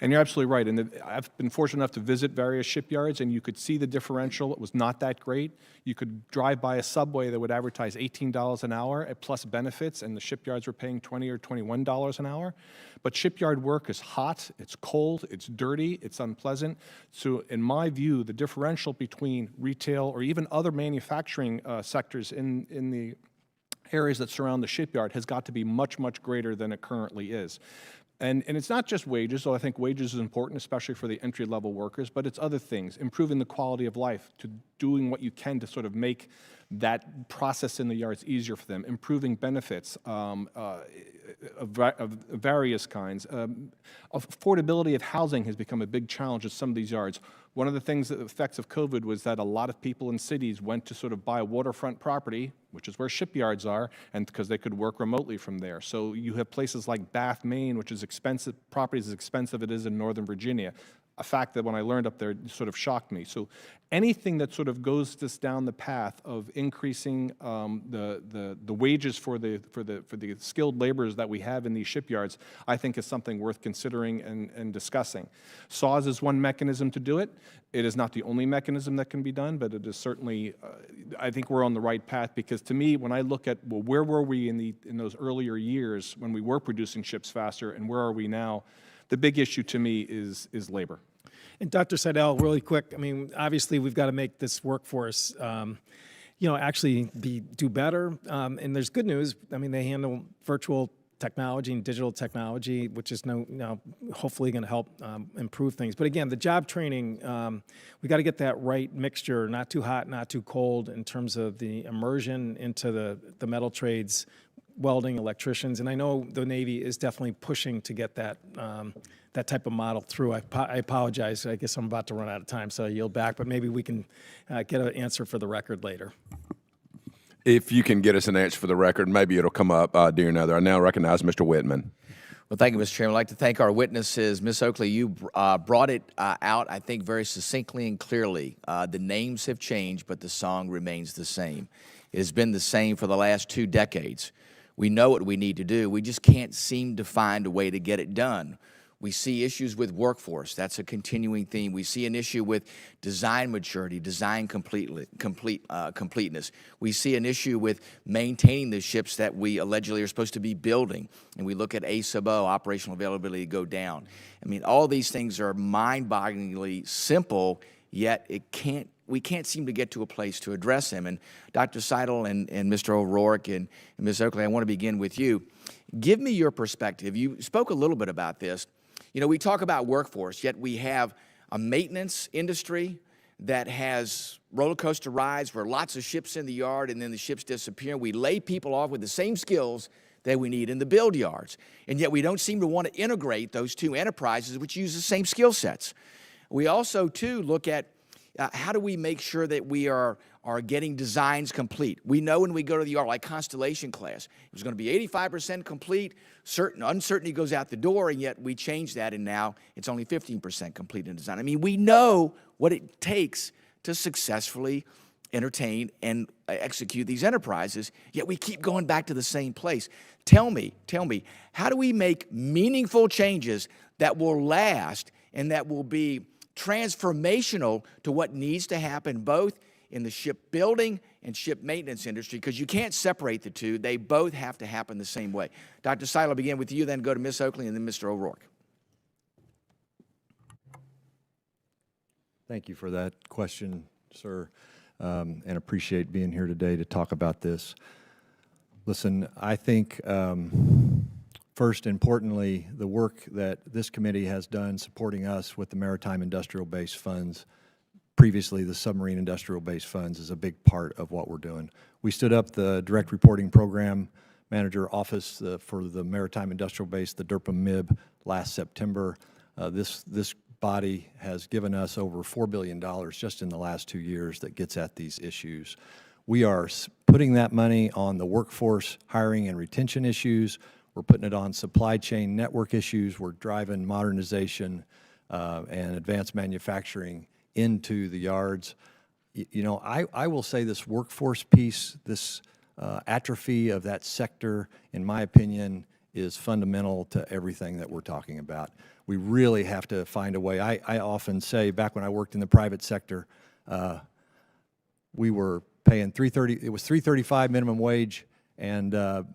And you're absolutely right. And I've been fortunate enough to visit various shipyards, and you could see the differential. It was not that great. You could drive by a Subway that would advertise $18 an hour plus benefits, and the shipyards were paying $20 or $21 an hour. But shipyard work is hot, it's cold, it's dirty, it's unpleasant. So in my view, the differential between retail or even other manufacturing sectors in the areas that surround the shipyard has got to be much, much greater than it currently is. And it's not just wages, though I think wages is important, especially for the entry-level workers, but it's other things, improving the quality of life, to doing what you can to sort of make that process in the yards easier for them, improving benefits of various kinds. Affordability of housing has become a big challenge at some of these yards. One of the things, the effects of COVID, was that a lot of people in cities went to sort of buy waterfront property, which is where shipyards are, and because they could work remotely from there. So you have places like Bath, Maine, which is expensive, property is as expensive as it is in Northern Virginia. A fact that when I learned up there sort of shocked me. So anything that sort of goes this down the path of increasing the wages for the skilled laborers that we have in these shipyards, I think is something worth considering and discussing. SAWS is one mechanism to do it. It is not the only mechanism that can be done, but it is certainly, I think we're on the right path, because to me, when I look at, well, where were we in those earlier years when we were producing ships faster, and where are we now? The big issue to me is labor. And Dr. Seidel, really quick, I mean, obviously we've got to make this workforce, actually do better. And there's good news. I mean, they handle virtual technology and digital technology, which is now hopefully going to help improve things. But again, the job training, we got to get that right mixture, not too hot, not too cold, in terms of the immersion into the metal trades, welding, electricians, and I know the Navy is definitely pushing to get that that type of model through. I apologize. I guess I'm about to run out of time, so I yield back. But maybe we can get an answer for the record later. If you can get us an answer for the record, maybe it'll come up during another. I now recognize Mr. Whitman. Well, thank you, Mr. Chairman. I'd like to thank our witnesses. Ms. Oakley, you brought it out, I think, very succinctly and clearly. The names have changed, but the song remains the same. It has been the same for the last 2 decades. We know what we need to do. We just can't seem to find a way to get it done. We see issues with workforce. That's a continuing theme. We see an issue with design maturity, design completeness. We see an issue with maintaining the ships that we allegedly are supposed to be building. And we look at A sub O, operational availability, go down. I mean, all these things are mind-bogglingly simple, yet we can't seem to get to a place to address them. And Dr. Seidel and Mr. O'Rourke and Ms. Oakley, I want to begin with you. Give me your perspective. You spoke a little bit about this. You know, we talk about workforce, yet we have a maintenance industry that has roller coaster rides where lots of ships in the yard and then the ships disappear. We lay people off with the same skills that we need in the build yards. And yet we don't seem to want to integrate those two enterprises which use the same skill sets. We also, too, look at how do we make sure that we are getting designs complete? We know when we go to the yard, like Constellation class, it was going to be 85% complete. Uncertainty goes out the door, and yet we changed that, and now it's only 15% complete in design. I mean, we know what it takes to successfully entertain and execute these enterprises, yet we keep going back to the same place. Tell me, how do we make meaningful changes that will last and that will be transformational to what needs to happen both in the shipbuilding and ship maintenance industry, because you can't separate the two. They both have to happen the same way. Dr. Seidel, I'll begin with you, then go to Ms. Oakley, and then Mr. O'Rourke. Thank you for that question, sir, and appreciate being here today to talk about this. Listen, I think first, importantly, the work that this committee has done supporting us with the Maritime Industrial Base Funds, previously the Submarine Industrial Base Funds, is a big part of what we're doing. We stood up the Direct Reporting Program Manager Office for the Maritime Industrial Base, the DERPA MIB, last September. This body has given us over $4 billion just in the last 2 years that gets at these issues. We are putting that money on the workforce hiring and retention issues. We're putting it on supply chain network issues. We're driving modernization and advanced manufacturing into the yards. You know, I will say this workforce piece, this atrophy of that sector, in my opinion, is fundamental to everything that we're talking about. We really have to find a way. I often say, back when I worked in the private sector, we were paying it was $3.35 minimum wage, and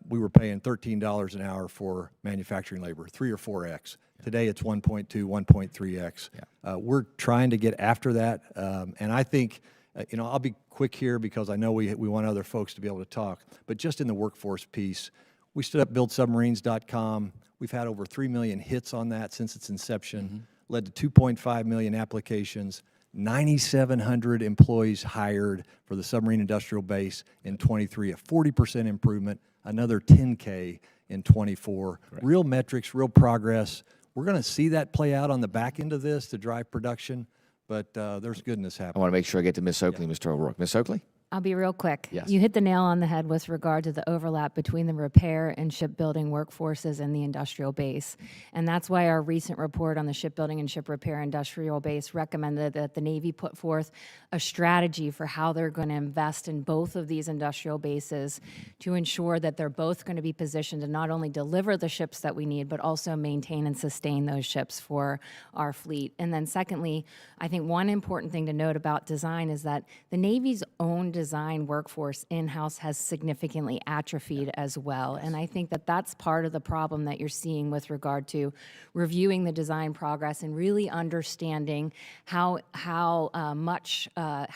we were paying $13 an hour for manufacturing labor, 3 or 4x. Today it's 1.2, 1.3x. Yeah. We're trying to get after that, and I think, you know, I'll be quick here because I know we want other folks to be able to talk, but just in the workforce piece, We stood up buildsubmarines.com. We've had over 3 million hits on that since its inception, led to 2.5 million applications, 9,700 employees hired for the submarine industrial base in 23, a 40% improvement, another 10K in 24. Real metrics, real progress. We're going to see that play out on the back end of this to drive production, but there's goodness I happening. want to make sure I get to Ms. Oakley, Mr. O'Rourke. Ms. Oakley? I'll be real quick. Yes. You hit the nail on the head with regard to the overlap between the repair and shipbuilding workforces and the industrial base. And that's why our recent report on the shipbuilding and ship repair industrial base recommended that the Navy put forth a strategy for how they're going to invest in both of these industrial bases to ensure that they're both going to be positioned to not only deliver the ships that we need, but also maintain and sustain those ships for our fleet. And then secondly, I think one important thing to note about design is that the Navy's own design workforce in-house has significantly atrophied as well. And I think that that's part of the problem that you're seeing with regard to reviewing the design progress and really understanding how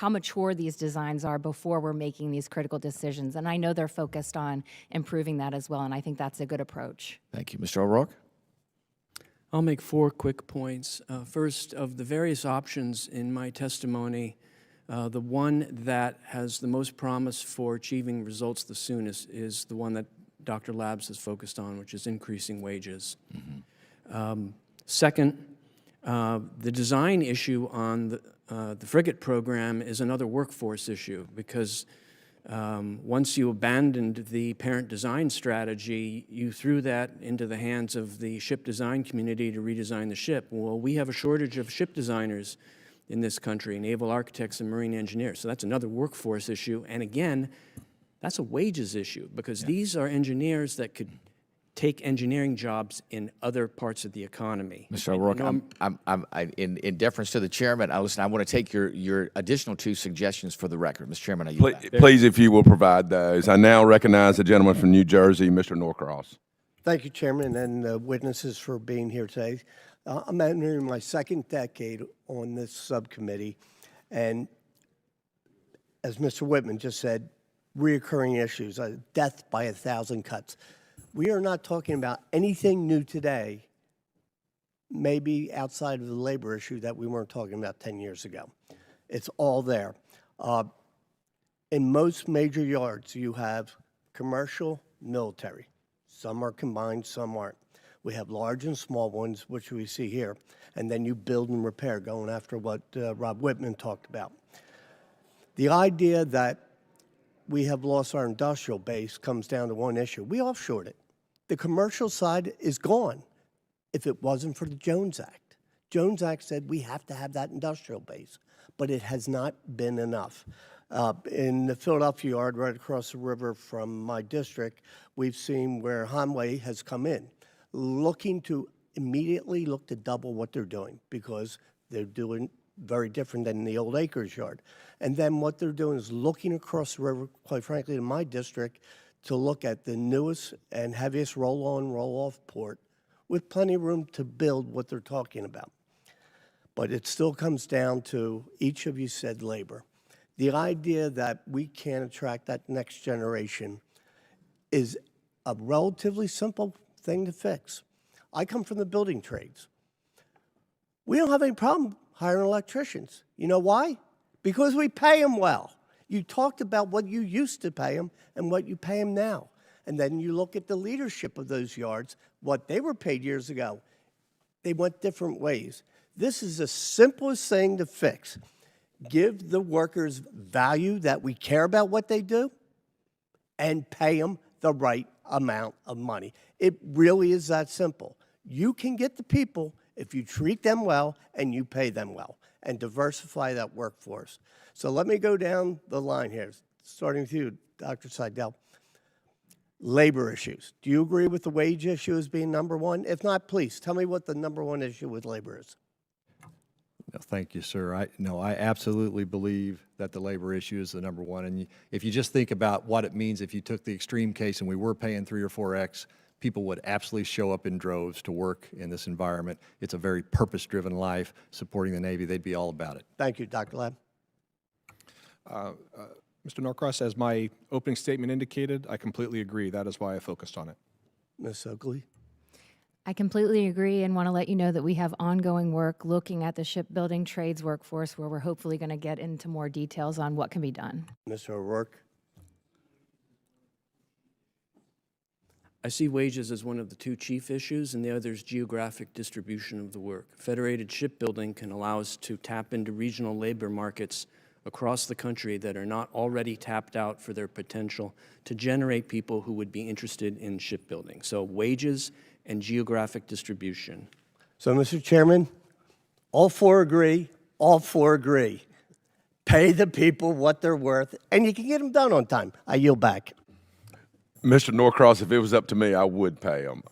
mature these designs are before we're making these critical decisions. And I know they're focused on improving that as well, and I think that's a good approach. Thank you. Mr. O'Rourke? I'll make 4 quick points. First, of the various options in my testimony, the one that has the most promise for achieving results the soonest is the one that Dr. Labs has focused on, which is increasing wages. Second, the design issue on the frigate program is another workforce issue because once you abandoned the parent design strategy, you threw that into the hands of the ship design community to redesign the ship. Well, we have a shortage of ship designers in this country, naval architects and marine engineers. So that's another workforce issue. And again, that's a wages issue because these are engineers that could take engineering jobs in other parts of the economy. Mr. O'Rourke, in deference to the chairman, I want to take your additional 2 suggestions for the record. Mr. Chairman, I yield back. Please, if you will provide those. I now recognize the gentleman from New Jersey, Mr. Norcross. Thank you, Chairman, and witnesses for being here today. I'm entering my 2nd decade on this subcommittee, and as Mr. Whitman just said, reoccurring issues, death by 1,000 cuts. We are not talking about anything new today, maybe outside of the labor issue that we weren't talking about 10 years ago. It's all there. In most major yards, you have commercial, military. Some are combined, some aren't. We have large and small ones, which we see here, and then you build and repair, going after what Rob Whitman talked about. The idea that we have lost our industrial base comes down to one issue. We offshored it. The commercial side is gone if it wasn't for the Jones Act. Jones Act said we have to have that industrial base, but it has not been enough. In the Philadelphia yard, right across the river from my district, we've seen where Hanway has come in, looking to immediately look to double what they're doing because they're doing very different than the old Acres yard. And then what they're doing is looking across the river, quite frankly, in my district, to look at the newest and heaviest roll-on, roll-off port with plenty of room to build what they're talking about. But it still comes down to, each of you said labor. The idea that we can't attract that next generation is a relatively simple thing to fix. I come from the building trades. We don't have any problem hiring electricians. You know why? Because we pay them well. You talked about what you used to pay them and what you pay them now. And then you look at the leadership of those yards, what they were paid years ago. They went different ways. This is the simplest thing to fix. Give the workers value that we care about what they do and pay them the right amount of money. It really is that simple. You can get the people if you treat them well and you pay them well and diversify that workforce. So let me go down the line here, starting with you, Dr. Seidel. Labor issues. Do you agree with the wage issue as being number one? If not, please tell me what the number one issue with labor is. No, thank you, sir. I absolutely believe that the labor issue is the number one. And if you just think about what it means if you took the extreme case and we were paying 3 or 4x, people would absolutely show up in droves to work in this environment. It's a very purpose-driven life. Supporting the Navy, they'd be all about it. Thank you, Dr. Lab. Mr. Norcross, as my opening statement indicated, I completely agree. That is why I focused on it. Ms. Oakley? I completely agree and want to let you know that we have ongoing work looking at the shipbuilding trades workforce where we're hopefully going to get into more details on what can be done. Mr. O'Rourke? I see wages as one of the two chief issues, and the other is geographic distribution of the work. Federated shipbuilding can allow us to tap into regional labor markets across the country that are not already tapped out for their potential to generate people who would be interested in shipbuilding. So wages and geographic distribution. So, Mr. Chairman, all four agree. All four agree. Pay the people what they're worth, and you can get them done on time. I yield back. Mr. Norcross, if it was up to me, I would pay them.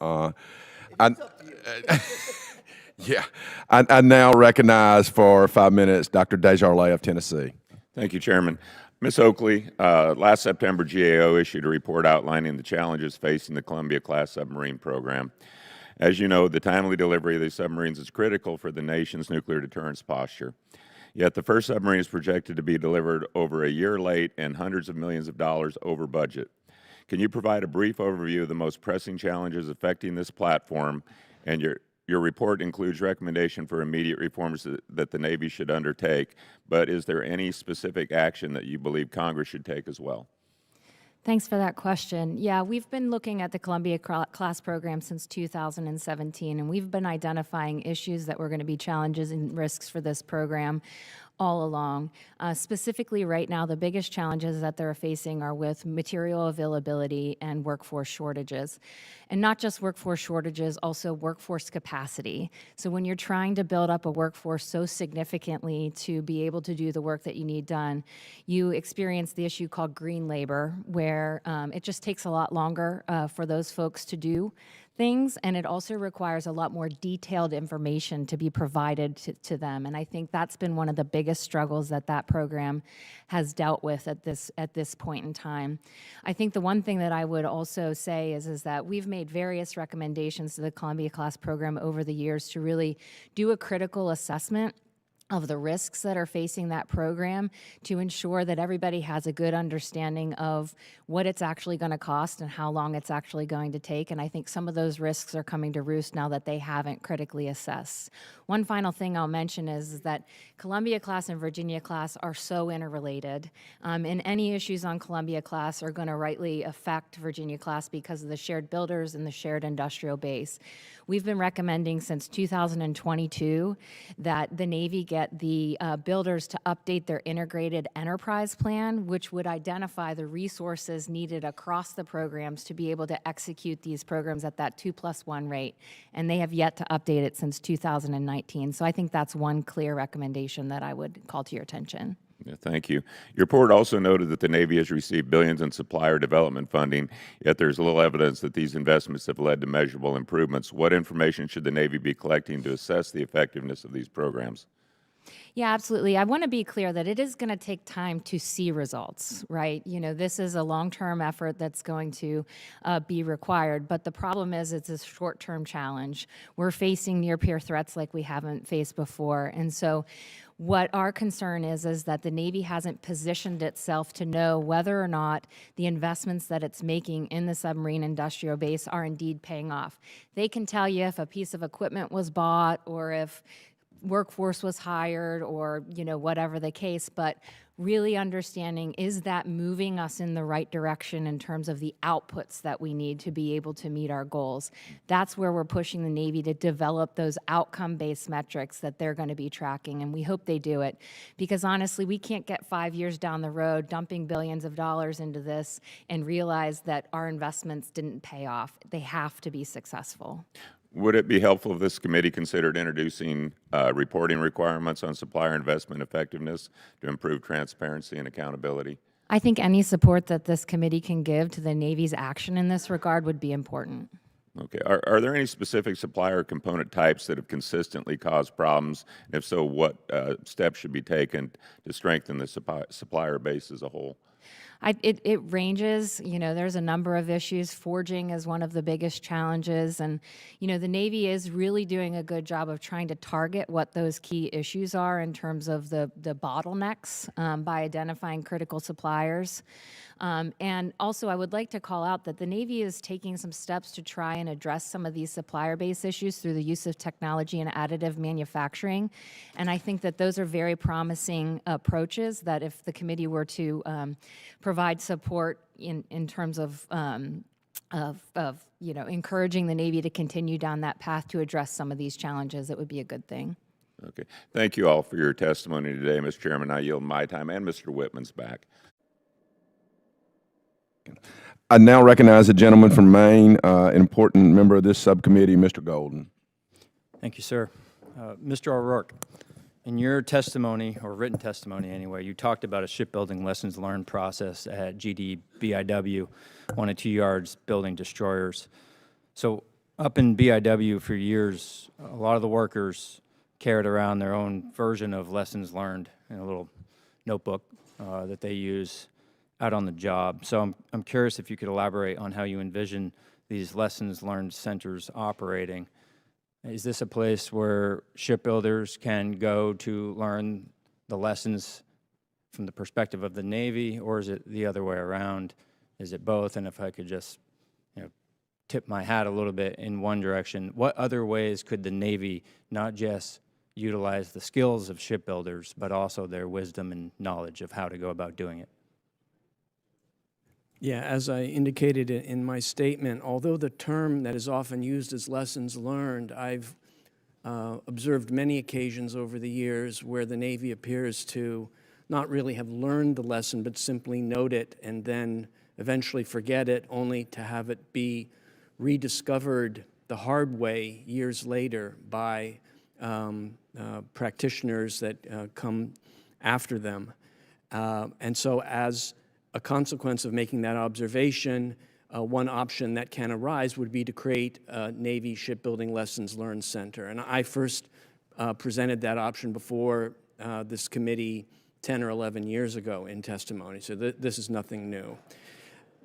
Yeah. I now recognize for 5 minutes Dr. Desjardins of Tennessee. Thank you, Chairman. Ms. Oakley, last September, GAO issued a report outlining the challenges facing the Columbia-class submarine program. As you know, the timely delivery of these submarines is critical for the nation's nuclear deterrence posture. Yet the first submarine is projected to be delivered over a year late and hundreds of millions of dollars over budget. Can you provide a brief overview of the most pressing challenges affecting this platform? And your report includes recommendation for immediate reforms that the Navy should undertake, but is there any specific action that you believe Congress should take as well? Thanks for that question. Yeah, we've been looking at the Columbia-class program since 2017, and we've been identifying issues that were going to be challenges and risks for this program all along. Specifically right now, the biggest challenges that they're facing are with material availability and workforce shortages. And not just workforce shortages, also workforce capacity. So when you're trying to build up a workforce so significantly to be able to do the work that you need done, you experience the issue called green labor, where it just takes a lot longer for those folks to do things, and it also requires a lot more detailed information to be provided to them. And I think that's been one of the biggest struggles that that program has dealt with at this point in time. I think the one thing that I would also say is that we've made various recommendations to the Columbia-class program over the years to really do a critical assessment of the risks that are facing that program to ensure that everybody has a good understanding of what it's actually going to cost and how long it's actually going to take. And I think some of those risks are coming to roost now that they haven't critically assessed. One final thing I'll mention is that Columbia-class and Virginia-class are so interrelated. And any issues on Columbia-class are going to rightly affect Virginia-class because of the shared builders and the shared industrial base. We've been recommending since 2022 that the Navy get the builders to update their integrated enterprise plan, which would identify the resources needed across the programs to be able to execute these programs at that 2+1 rate. And they have yet to update it since 2019. So I think that's one clear recommendation that I would call to your attention. Yeah, thank you. Your report also noted that the Navy has received billions in supplier development funding, yet there's little evidence that these investments have led to measurable improvements. What information should the Navy be collecting to assess the effectiveness of these programs? Yeah, absolutely. I want to be clear that it is going to take time to see results, right? You know, this is a long-term effort that's going to be required, but the problem is it's a short-term challenge. We're facing near-peer threats like we haven't faced before, and so what our concern is that the Navy hasn't positioned itself to know whether or not the investments that it's making in the submarine industrial base are indeed paying off. They can tell you if a piece of equipment was bought or if workforce was hired or, you know, whatever the case, but really understanding, is that moving us in the right direction in terms of the outputs that we need to be able to meet our goals? That's where we're pushing the Navy to develop those outcome-based metrics that they're going to be tracking, and we hope they do it. Because honestly, we can't get 5 years down the road dumping billions of dollars into this and realize that our investments didn't pay off. They have to be successful. Would it be helpful if this committee considered introducing reporting requirements on supplier investment effectiveness to improve transparency and accountability? I think any support that this committee can give to the Navy's action in this regard would be important. Okay. Are there any specific supplier component types that have consistently caused problems? And if so, what steps should be taken to strengthen the supplier base as a whole? It ranges. There's a number of issues. Forging is one of the biggest challenges. And, the Navy is really doing a good job of trying to target what those key issues are in terms of the bottlenecks by identifying critical suppliers. And also, I would like to call out that the Navy is taking some steps to try and address some of these supplier-based issues through the use of technology and additive manufacturing. And I think that those are very promising approaches that if the committee were to provide support in terms of encouraging the Navy to continue down that path to address some of these challenges, it would be a good thing. Okay. Thank you all for your testimony today, Mr. Chairman. I yield my time, and Mr. Whitman's back. I now recognize the gentleman from Maine, an important member of this subcommittee, Mr. Golden. Thank you, sir. Mr. O'Rourke, in your testimony, or written testimony anyway, you talked about a shipbuilding lessons learned process at BIW, 1 and 2 yards building destroyers. So up in BIW for years, a lot of the workers carried around their own version of lessons learned in a little notebook that they use out on the job. So I'm curious if you could elaborate on how you envision these lessons learned centers operating. Is this a place where shipbuilders can go to learn the lessons from the perspective of the Navy, or is it the other way around? Is it both? And if I could just tip my hat a little bit in one direction, what other ways could the Navy not just utilize the skills of shipbuilders, but also their wisdom and knowledge of how to go about doing it? Yeah, as I indicated in my statement, although the term that is often used as lessons learned, I've observed many occasions over the years where the Navy appears to not really have learned the lesson, but simply note it and then eventually forget it, only to have it be rediscovered the hard way years later by practitioners that come after them. And so as a consequence of making that observation, one option that can arise would be to create a Navy Shipbuilding Lessons Learned Center. And I first presented that option before this committee 10 or 11 years ago in testimony, so this is nothing new.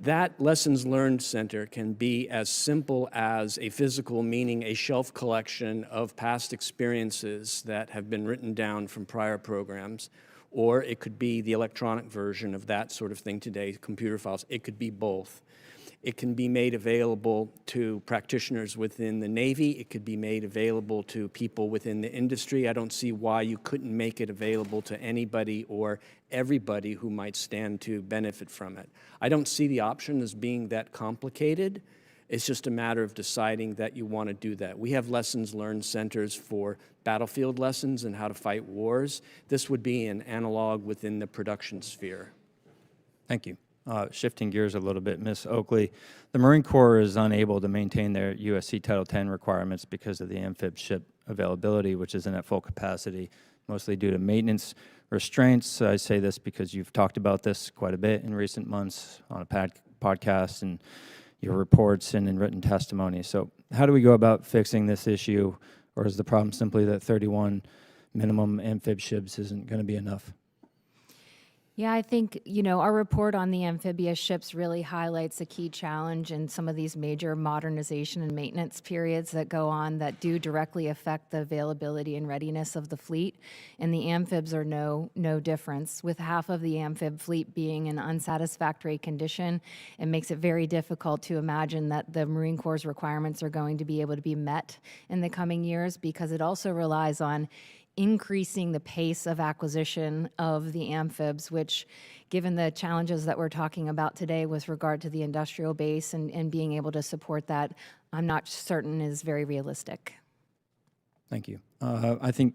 That Lessons Learned Center can be as simple as a physical, meaning a shelf collection of past experiences that have been written down from prior programs, or it could be the electronic version of that sort of thing today, computer files. It could be both. It can be made available to practitioners within the Navy. It could be made available to people within the industry. I don't see why you couldn't make it available to anybody or everybody who might stand to benefit from it. I don't see the option as being that complicated. It's just a matter of deciding that you want to do that. We have lessons learned centers for battlefield lessons and how to fight wars. This would be an analog within the production sphere. Thank you. Shifting gears a little bit, Ms. Oakley, the Marine Corps is unable to maintain their USC Title X requirements because of the amphib ship availability, which isn't at full capacity, mostly due to maintenance restraints. I say this because you've talked about this quite a bit in recent months on a podcast and your reports and in written testimony. So how do we go about fixing this issue, or is the problem simply that 31 minimum amphib ships isn't going to be enough? Yeah, I think, our report on the amphibious ships really highlights a key challenge in some of these major modernization and maintenance periods that go on that do directly affect the availability and readiness of the fleet. And the amphibs are no difference. With half of the amphib fleet being in unsatisfactory condition, it makes it very difficult to imagine that the Marine Corps' requirements are going to be able to be met in the coming years, because it also relies on increasing the pace of acquisition of the amphibs, which, given the challenges that we're talking about today with regard to the industrial base and being able to support that, I'm not certain is very realistic. Thank you. I think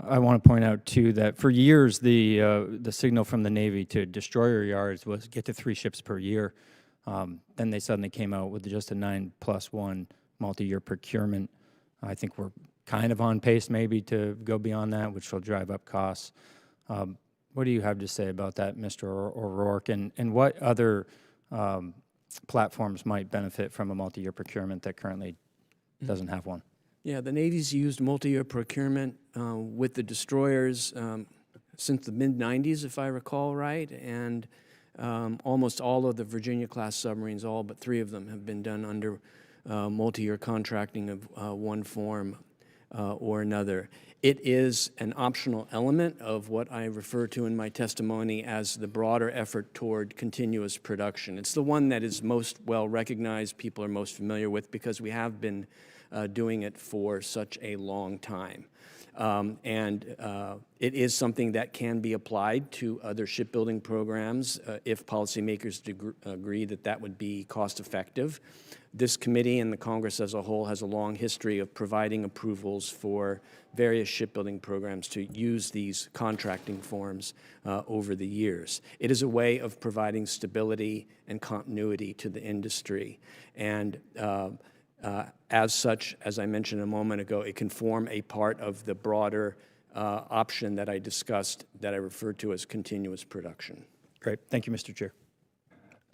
I want to point out, too, that for years, the signal from the Navy to destroyer yards was get to 3 ships per year. Then they suddenly came out with just a 9+1 multi-year procurement. I think we're kind of on pace maybe to go beyond that, which will drive up costs. What do you have to say about that, Mr. O'Rourke? And what other platforms might benefit from a multi-year procurement that currently doesn't have one? Yeah, the Navy's used multi-year procurement with the destroyers since the mid-90s, if I recall right. And Almost all of the Virginia-class submarines, all but 3 of them, have been done under multi-year contracting of one form or another. It is an optional element of what I refer to in my testimony as the broader effort toward continuous production. It's the one that is most well recognized, people are most familiar with, because we have been doing it for such a long time. It is something that can be applied to other shipbuilding programs if policymakers agree that that would be cost effective. This committee and the Congress as a whole has a long history of providing approvals for various shipbuilding programs to use these contracting forms over the years. It is a way of providing stability and continuity to the industry. And as such, as I mentioned a moment ago, it can form a part of the broader option that I discussed that I referred to as continuous production. Great. Thank you, Mr. Chair.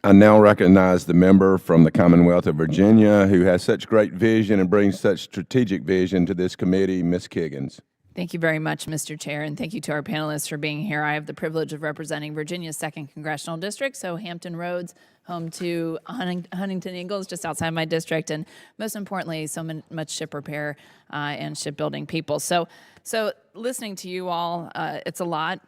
I now recognize the member from the Commonwealth of Virginia who has such great vision and brings such strategic vision to this committee, Ms. Kiggins. Thank you very much, Mr. Chair, and thank you to our panelists for being here. I have the privilege of representing Virginia's 2nd Congressional District, so Hampton Roads, home to Huntington Eagles, just outside my district, and most importantly, so much ship repair and shipbuilding people. So listening to you all, it's a lot.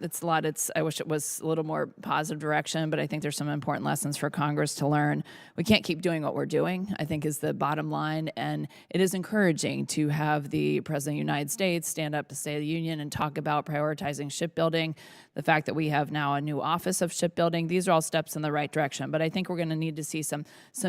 I wish it was a little more positive direction, but I think there's some important lessons for Congress to learn. We can't keep doing what we're doing, I think, is the bottom line. And it is encouraging to have the President of the United States stand up to State of the Union and talk about prioritizing shipbuilding. The fact that we have now a new Office of Shipbuilding, these are all steps in the right direction. But I think we're going to need to see some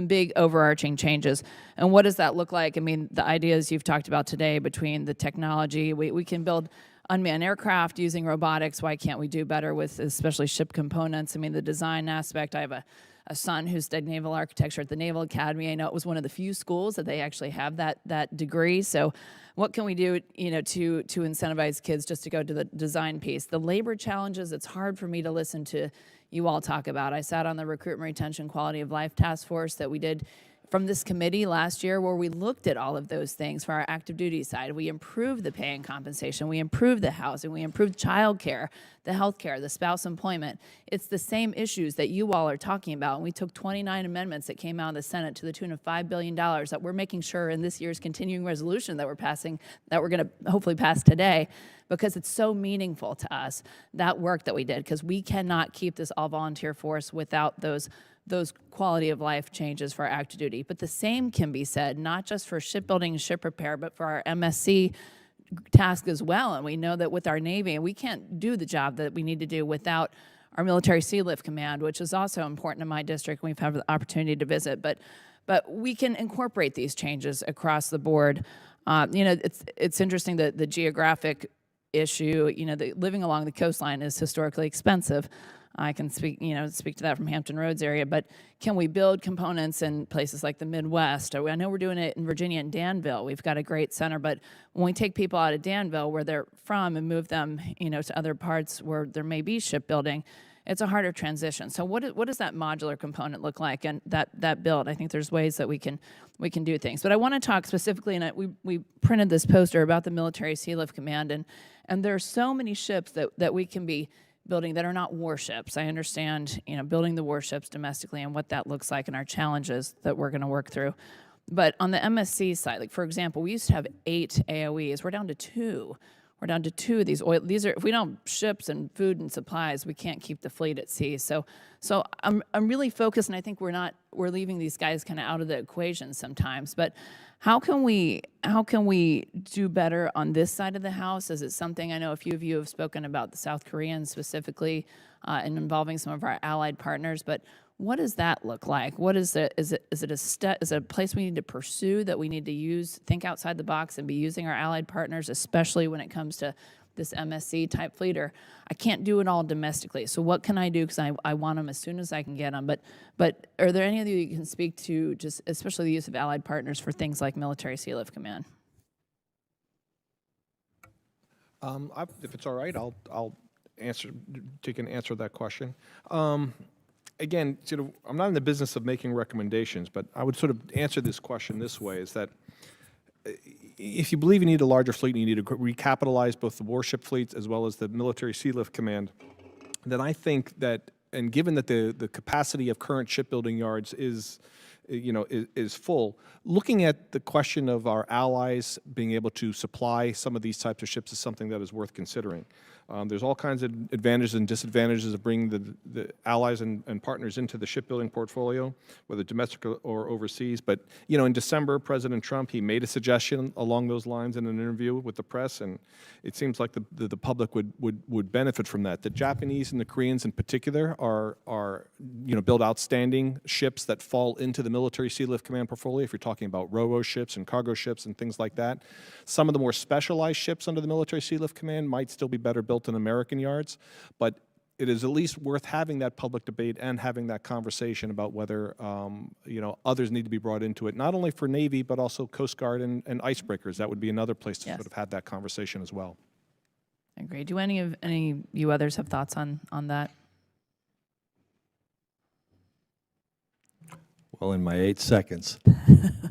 big overarching changes. And what does that look like? I mean, the ideas you've talked about today between the technology, we can build unmanned aircraft using robotics. Why can't we do better with especially ship components? I mean, the design aspect, I have a son who studied naval architecture at the Naval Academy. I know it was one of the few schools that they actually have that degree. So what can we do, to incentivize kids just to go to the design piece? The labor challenges, it's hard for me to listen to you all talk about. I sat on the Recruitment Retention Quality of Life Task Force that we did from this committee last year, where we looked at all of those things for our active duty side. We improved the pay and compensation, we improved the housing, we improved child care, the health care, the spouse employment. It's the same issues that you all are talking about. And we took 29 amendments that came out of the Senate to the tune of $5 billion that we're making sure in this year's continuing resolution that we're passing, that we're going to hopefully pass today, because it's so meaningful to us, that work that we did, because we cannot keep this all-volunteer force without those quality of life changes for our active duty. But the same can be said, not just for shipbuilding and ship repair, but for our MSC task as well. And we know that with our Navy, we can't do the job that we need to do without our Military Sea Lift Command, which is also important in my district. We've had the opportunity to visit, but we can incorporate these changes across the board. It's interesting that the geographic issue, living along the coastline is historically expensive. I can speak to that from Hampton Roads area, but can we build components in places like the Midwest? I know we're doing it in Virginia and Danville. We've got a great center, but when we take people out of Danville, where they're from, and move them, to other parts where there may be shipbuilding, it's a harder transition. So what does that modular component look like, and that build? I think there's ways that we can do things. But I want to talk specifically, and we printed this poster about the Military Sea Lift Command, and there are so many ships that we can be building that are not warships. I understand, building the warships domestically and what that looks like and our challenges that we're going to work through. But on the MSC side, like for example, we used to have 8 AOEs. We're down to 2. We're down to 2 of these oil. These are, if we don't have ships and food and supplies, we can't keep the fleet at sea. So I'm really focused, and I think we're leaving these guys kind of out of the equation sometimes. But how can we do better on this side of the house? Is it something, I know a few of you have spoken about the South Koreans specifically and involving some of our allied partners, but what does that look like? What is it? Is it a place we need to pursue, that we need to think outside the box and be using our allied partners, especially when it comes to this MSC type fleet? Or I can't do it all domestically. So what can I do? Because I want them as soon as I can get them. But are there any of you can speak to just especially the use of allied partners for things like Military Sea Lift Command? If it's all right, I'll answer that question. Again, I'm not in the business of making recommendations, but I would sort of answer this question this way: is that if you believe you need a larger fleet and you need to recapitalize both the warship fleets as well as the Military Sea Lift Command, then I think that and given that the capacity of current shipbuilding yards is full, looking at the question of our allies being able to supply some of these types of ships is something that is worth considering. There's all kinds of advantages and disadvantages of bringing the allies and partners into the shipbuilding portfolio, whether domestic or overseas. But, in December, President Trump, he made a suggestion along those lines in an interview with the press, and it seems like the public would benefit from that. The Japanese and the Koreans in particular are build outstanding ships that fall into the military Sea Lift Command portfolio, if you're talking about ro-ro ships and cargo ships and things like that. Some of the more specialized ships under the military Sea Lift Command might still be better built in American yards, but it is at least worth having that public debate and having that conversation about whether others need to be brought into it, not only for Navy but also Coast Guard and icebreakers. That would be another place to sort of have that conversation as well. I agree. Do any of you others have thoughts on that? Well, in my 8 seconds,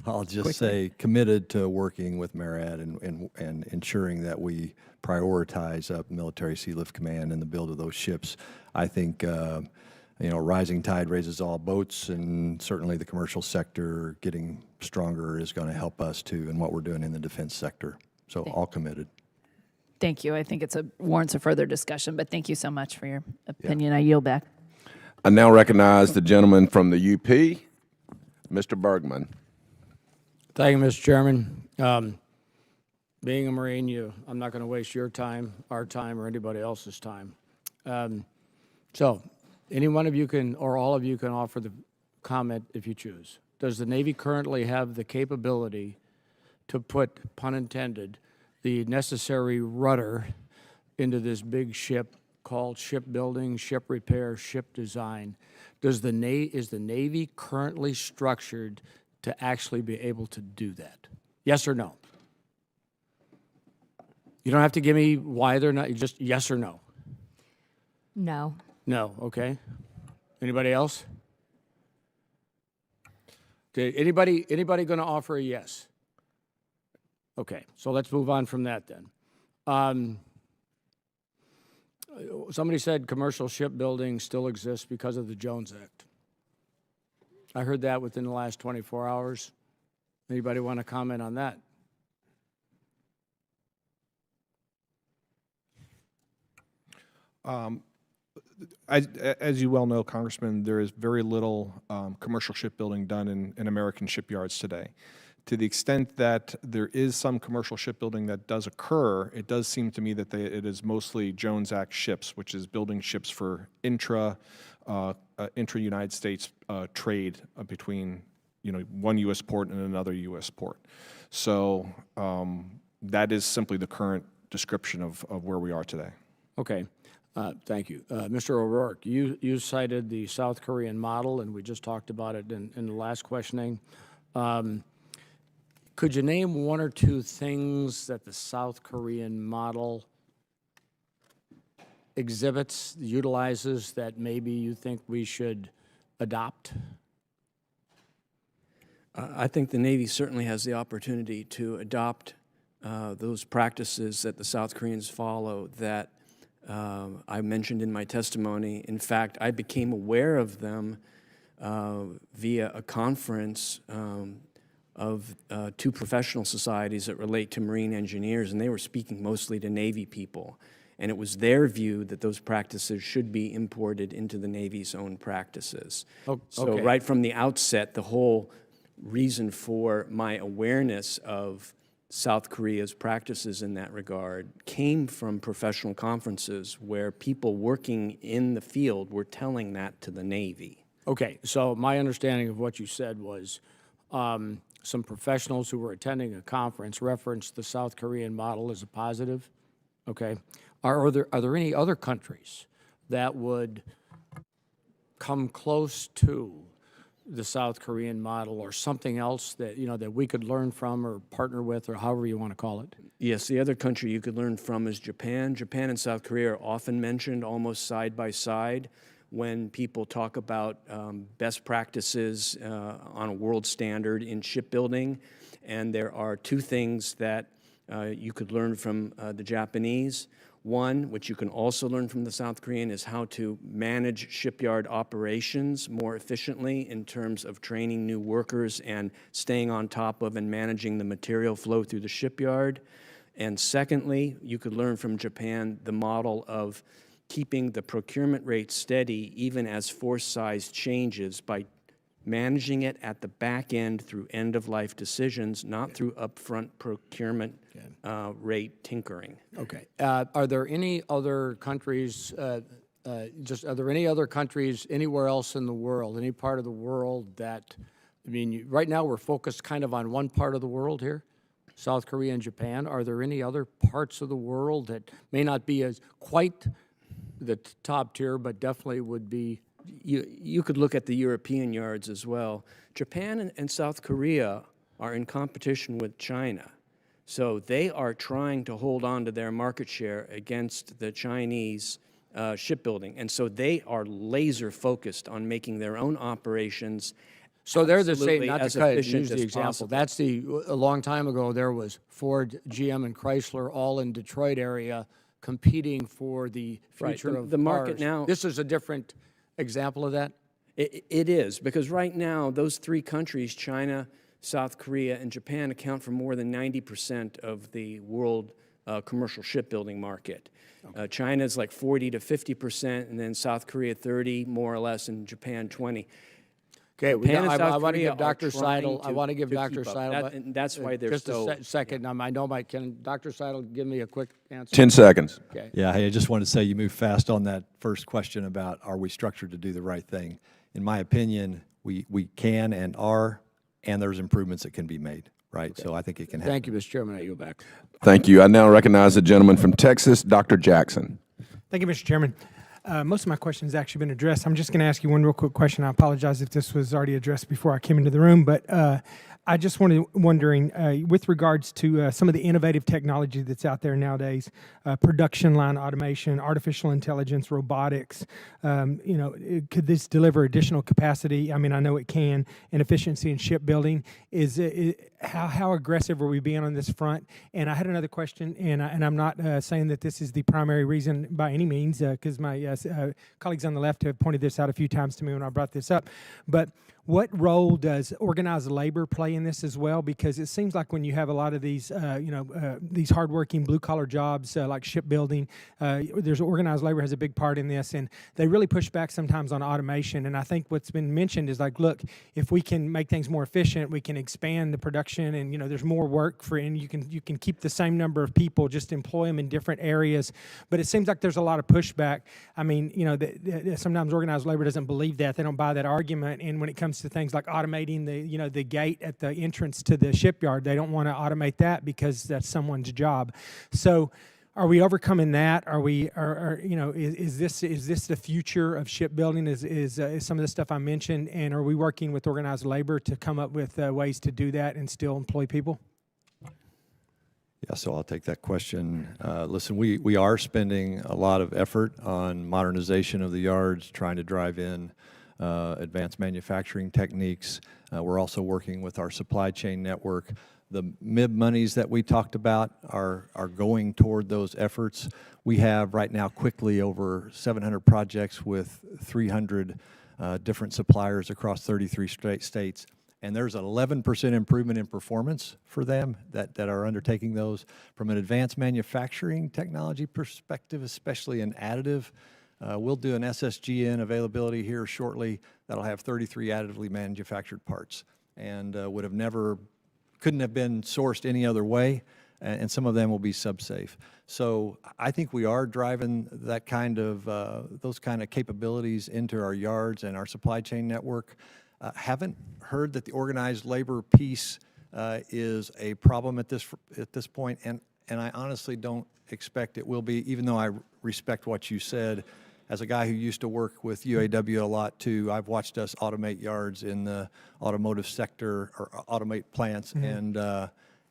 I'll just say committed to working with MARAD and ensuring that we prioritize military Sea Lift Command and the build of those ships. I think, rising tide raises all boats, and certainly the commercial sector getting stronger is going to help us too in what we're doing in the defense sector. So all committed. Thank you. I think it's warrants a further discussion, but thank you so much for your opinion. I yield back. I now recognize the gentleman from the UP, Mr. Bergman. Thank you, Mr. Chairman. Being a Marine, I'm not going to waste your time, our time, or anybody else's time. So any one of you can, or all of you can offer the comment if you choose. Does the Navy currently have the capability to put, pun intended, the necessary rudder into this big ship called shipbuilding, ship repair, ship design? Is the Navy currently structured to actually be able to do that? Yes or no? You don't have to give me why they're not, just yes or no. No. No, okay. Anybody else? Okay, anybody going to offer a yes? Okay, so let's move on from that then. Somebody said commercial shipbuilding still exists because of the Jones Act. I heard that within the last 24 hours. Anybody want to comment on that? As you well know, Congressman, there is very little commercial shipbuilding done in American shipyards today. To the extent that there is some commercial shipbuilding that does occur, it does seem to me that it is mostly Jones Act ships, which is building ships for intra-United States trade between one U.S. port and another U.S. port. So that is simply the current description of where we are today. Okay. Thank you. Mr. O'Rourke, you cited the South Korean model, and we just talked about it in the last questioning. Could you name one or two things that the South Korean model exhibits, utilizes, that maybe you think we should adopt? I think the Navy certainly has the opportunity to adopt those practices that the South Koreans follow that I mentioned in my testimony. In fact, I became aware of them via a conference of two professional societies that relate to Marine engineers, and they were speaking mostly to Navy people. And it was their view that those practices should be imported into the Navy's own practices. Okay. So right from the outset, the whole reason for my awareness of South Korea's practices in that regard came from professional conferences where people working in the field were telling that to the Navy. Okay, so my understanding of what you said was some professionals who were attending a conference referenced the South Korean model as a positive. Okay, are there any other countries that would come close to the South Korean model, or something else that that we could learn from or partner with, or however you want to call it? Yes, the other country you could learn from is Japan. Japan and South Korea are often mentioned almost side by side when people talk about best practices on a world standard in shipbuilding. And there are two things that You could learn from the Japanese. One, which you can also learn from the South Korean, is how to manage shipyard operations more efficiently in terms of training new workers and staying on top of and managing the material flow through the shipyard. And secondly, you could learn from Japan the model of keeping the procurement rate steady even as force size changes by managing it at the back end through end-of-life decisions, not through upfront procurement rate tinkering. Okay. Are there any other countries, are there any other countries anywhere else in the world, any part of the world that, I mean, right now we're focused kind of on one part of the world here, South Korea and Japan. Are there any other parts of the world that may not be as quite the top tier, but definitely would be? You could look at the European yards as well. Japan and South Korea are in competition with China. So they are trying to hold on to their market share against the Chinese shipbuilding. And so they are laser focused on making their own operations. So they're the same, not as to cut, efficient use the as example. possible. A long time ago, there was Ford, GM, and Chrysler all in Detroit area competing for the future of the market cars. now. This is a different example of that? It is, because right now, those three countries, China, South Korea, and Japan, account for more than 90% of the world commercial shipbuilding market. Okay. China is like 40 to 50%, and then South Korea 30, more or less, and Japan 20. Okay, I want to give Dr. Seidel. I want to give Dr. Seidel. And that's why they're just so. Just a second. I know can Dr. Seidel give me a quick answer? 10 seconds. Okay. Yeah, hey, I just wanted to say you moved fast on that first question about are we structured to do the right thing. In my opinion, we can and are, and there's improvements that can be made, right? Okay. So I think it can happen. Thank you, Mr. Chairman. I yield back. Thank you. I now recognize the gentleman from Texas, Dr. Jackson. Thank you, Mr. Chairman. Most of my questions have actually been addressed. I'm just going to ask you one real quick question. I apologize if this was already addressed before I came into the room, but I just wondering, with regards to some of the innovative technology that's out there nowadays, production line automation, artificial intelligence, robotics, could this deliver additional capacity? I mean, I know it can, and efficiency in shipbuilding. How aggressive are we being on this front? And I had another question, and I'm not saying that this is the primary reason by any means, because my colleagues on the left have pointed this out a few times to me when I brought this up. But what role does organized labor play in this as well? Because it seems like when you have a lot of these, these hardworking blue-collar jobs like shipbuilding, there's organized labor has a big part in this, and they really push back sometimes on automation. And I think what's been mentioned is like, look, if we can make things more efficient, we can expand the production, and there's more work for, and you can keep the same number of people, just employ them in different areas. But it seems like there's a lot of pushback. I mean, sometimes organized labor doesn't believe that; they don't buy that argument. And when it comes to things like automating the gate at the entrance to the shipyard, they don't want to automate that because that's someone's job. So, are we overcoming that? Is this the future of shipbuilding? Is some of the stuff I mentioned, and are we working with organized labor to come up with ways to do that and still employ people? Yeah, so I'll take that question. Listen, we are spending a lot of effort on modernization of the yards, trying to drive in advanced manufacturing techniques. We're also working with our supply chain network. The MIB monies that we talked about are going toward those efforts. We have right now quickly over 700 projects with 300 different suppliers across 33 states. And there's an 11% improvement in performance for them that are undertaking those. From an advanced manufacturing technology perspective, especially in additive, we'll do an SSGN availability here shortly that'll have 33 additively manufactured parts, and couldn't have been sourced any other way, and some of them will be sub-safe. So I think we are driving that kind of those kind of capabilities into our yards and our supply chain network. Haven't heard that the organized labor piece is a problem at this point, and I honestly don't expect it will be, even though I respect what you said. As a guy who used to work with UAW a lot too, I've watched us automate yards in the automotive sector or automate plants, and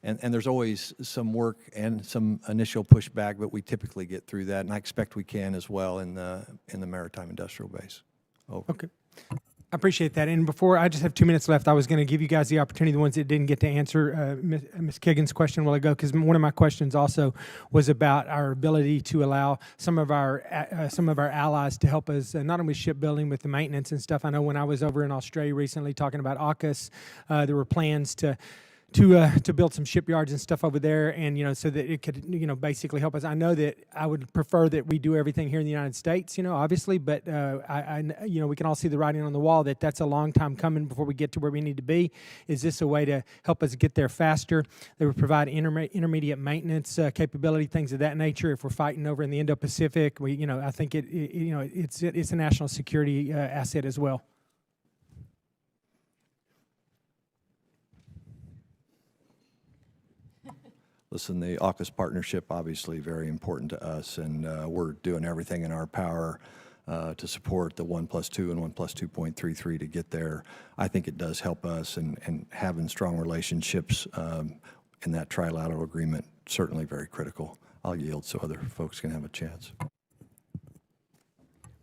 there's always some work and some initial pushback, but we typically get through that, and I expect we can as well in the maritime industrial base. Over. Okay. I appreciate that. And before, I just have 2 minutes left. I was going to give you guys the opportunity, the ones that didn't get to answer Ms. Kiggin's question a while ago, because one of my questions also was about our ability to allow some of our allies to help us, not only shipbuilding, with the maintenance and stuff. I know when I was over in Australia recently talking about AUKUS, there were plans to build some shipyards and stuff over there, and so that it could basically help us. I know that I would prefer that we do everything here in the United States, obviously, but I we can all see the writing on the wall that that's a long time coming before we get to where we need to be. Is this a way to help us get there faster? They would provide intermediate maintenance capability, things of that nature. If we're fighting over in the Indo-Pacific, I think it's a national security asset as well. Listen, the AUKUS partnership, obviously very important to us, and we're doing everything in our power to support the 1+2 and 1+2.33 to get there. I think it does help us, and having strong relationships in that trilateral agreement, certainly very critical. I'll yield so other folks can have a chance.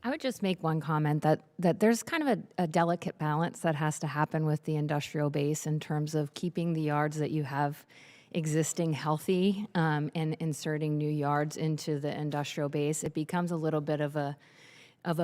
I would just make one comment that there's kind of a delicate balance that has to happen with the industrial base in terms of keeping the yards that you have existing healthy and inserting new yards into the industrial base. It becomes a little bit of a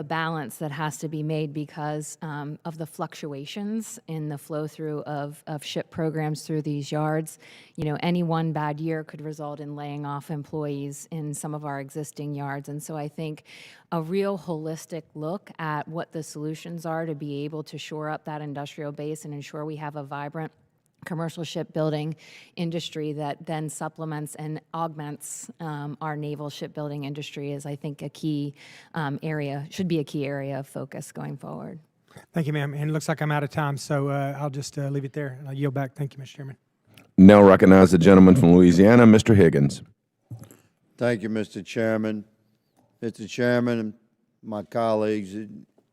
balance that has to be made because of the fluctuations in the flow through of ship programs through these yards. Any one bad year could result in laying off employees in some of our existing yards. And so I think a real holistic look at what the solutions are to be able to shore up that industrial base and ensure we have a vibrant commercial shipbuilding industry that then supplements and augments our naval shipbuilding industry is, I think, a key area, should be a key area of focus going forward. Thank you, ma'am. And it looks like I'm out of time, so I'll just leave it there. I'll yield back. Thank you, Mr. Chairman. Now recognize the gentleman from Louisiana, Mr. Higgins. Thank you, Mr. Chairman. Mr. Chairman and my colleagues,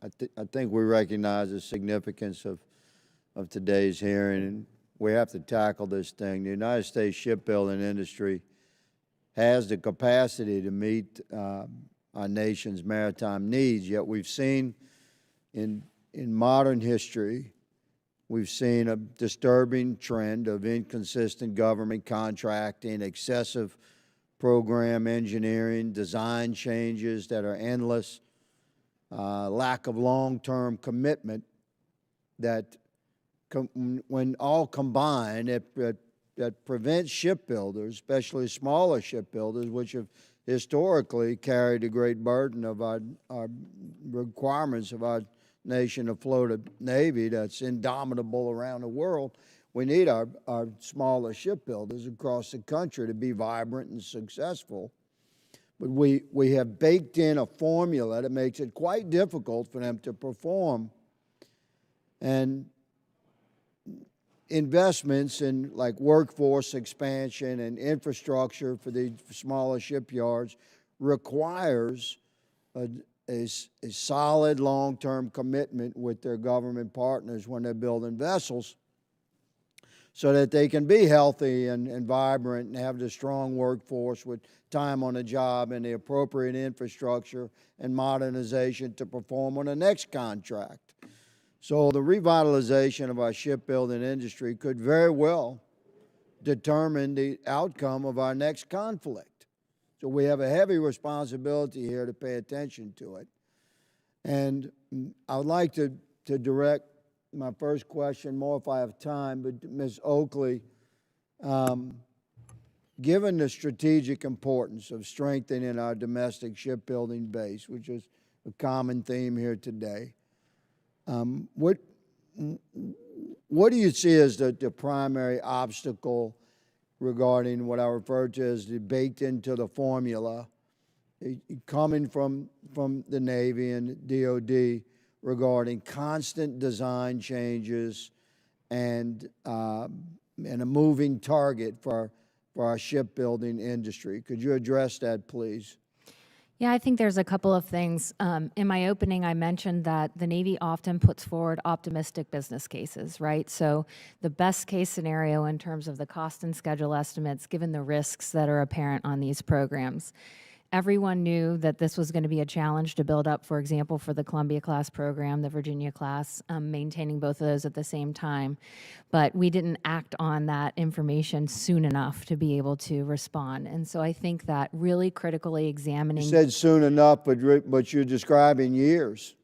I think we recognize the significance of today's hearing, and we have to tackle this thing. The United States shipbuilding industry has the capacity to meet our nation's maritime needs, yet we've seen in modern history, we've seen a disturbing trend of inconsistent government contracting, excessive program engineering, design changes that are endless, lack of long-term commitment that when all combined, that prevents shipbuilders, especially smaller shipbuilders, which have historically carried a great burden of our requirements of our nation afloat a Navy that's indomitable around the world. We need our smaller shipbuilders across the country to be vibrant and successful. But we have baked in a formula that makes it quite difficult for them to perform. And investments in like workforce expansion and infrastructure for the smaller shipyards requires a solid long-term commitment with their government partners when they're building vessels so that they can be healthy and vibrant and have the strong workforce with time on the job and the appropriate infrastructure and modernization to perform on the next contract. So the revitalization of our shipbuilding industry could very well determine the outcome of our next conflict. So we have a heavy responsibility here to pay attention to it. And I would like to direct my first question, more if I have time, but Ms. Oakley, given the strategic importance of strengthening our domestic shipbuilding base, which is a common theme here today, what do you see as the primary obstacle regarding what I refer to as the baked into the formula coming from the Navy and DOD regarding constant design changes and a moving target for our shipbuilding industry? Could you address that, please? Yeah, I think there's a couple of things. In my opening, I mentioned that the Navy often puts forward optimistic business cases, right? So the best case scenario in terms of the cost and schedule estimates, given the risks that are apparent on these programs. Everyone knew that this was going to be a challenge to build up, for example, for the Columbia-class program, the Virginia-class, maintaining both of those at the same time. But we didn't act on that information soon enough to be able to respond. And so I think that really critically examining... You said soon enough, but you're describing years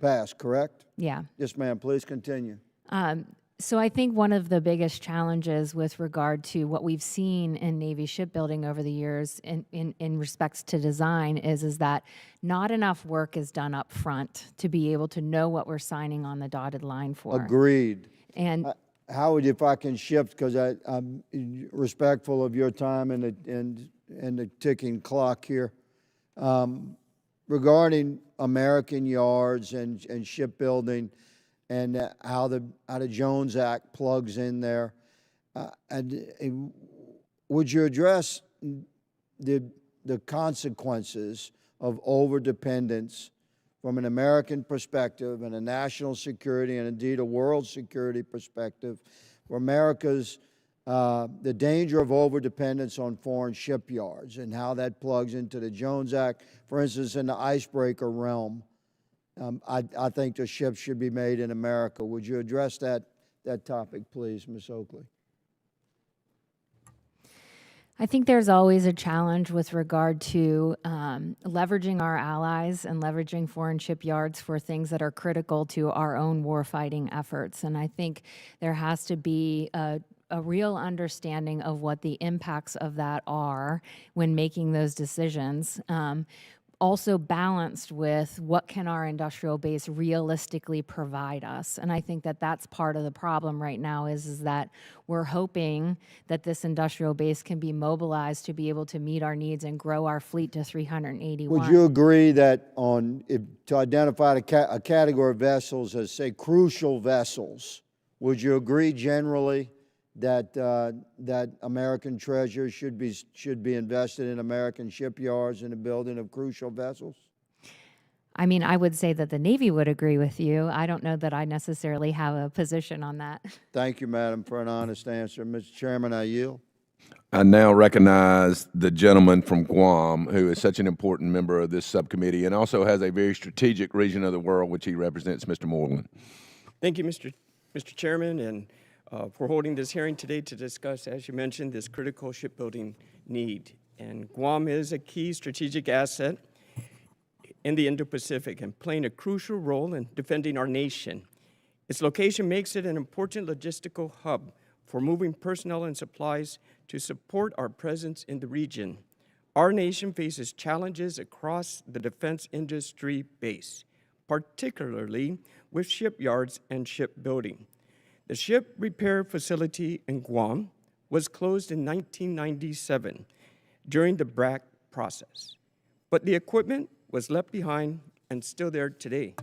past, correct? Yeah. Yes, ma'am. Please continue. So I think one of the biggest challenges with regard to what we've seen in Navy shipbuilding over the years in respects to design is that not enough work is done up front to be able to know what we're signing on the dotted line for. Agreed. And Howard, if I can shift, because I'm respectful of your time and the ticking clock here. Regarding American yards and shipbuilding, and how the Jones Act plugs in there. Would you address the consequences of overdependence from an American perspective and a national security and indeed a world security perspective, for America's the danger of overdependence on foreign shipyards and how that plugs into the Jones Act, for instance, in the icebreaker realm? I think the ships should be made in America. Would you address that topic, please, Ms. Oakley? I think there's always a challenge with regard to leveraging our allies and leveraging foreign shipyards for things that are critical to our own warfighting efforts. And I think there has to be a real understanding of what the impacts of that are when making those decisions. Also balanced with what can our industrial base realistically provide us. And I think that that's part of the problem right now is that we're hoping that this industrial base can be mobilized to be able to meet our needs and grow our fleet to 381. Would you agree that to identify a category of vessels as, say, crucial vessels, would you agree generally that American treasure should be invested in American shipyards in the building of crucial vessels? I mean, I would say that the Navy would agree with you. I don't know that I necessarily have a position on that. Thank you, Madam, for an honest answer. Mr. Chairman, I yield. I now recognize the gentleman from Guam, who is such an important member of this subcommittee and also has a very strategic region of the world which he represents, Mr. Moreland. Thank you, Mr. Chairman, and for holding this hearing today to discuss, as you mentioned, this critical shipbuilding need. And Guam is a key strategic asset in the Indo-Pacific and playing a crucial role in defending our nation. Its location makes it an important logistical hub for moving personnel and supplies to support our presence in the region. Our nation faces challenges across the defense industry base, particularly with shipyards and shipbuilding. The ship repair facility in Guam was closed in 1997 during the BRAC process, but the equipment was left behind and still there today.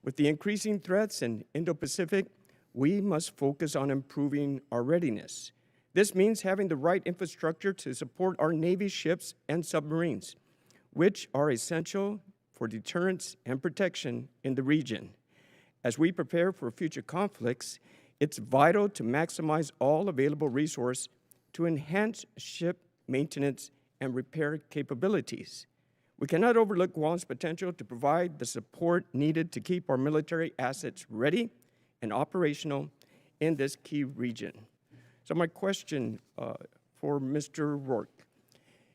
With the increasing threats in Indo-Pacific, we must focus on improving our readiness. This means having the right infrastructure to support our Navy ships and submarines, which are essential for deterrence and protection in the region. As we prepare for future conflicts, it's vital to maximize all available resources to enhance ship maintenance and repair capabilities. We cannot overlook Guam's potential to provide the support needed to keep our military assets ready and operational in this key region. So my question for Mr. Rourke,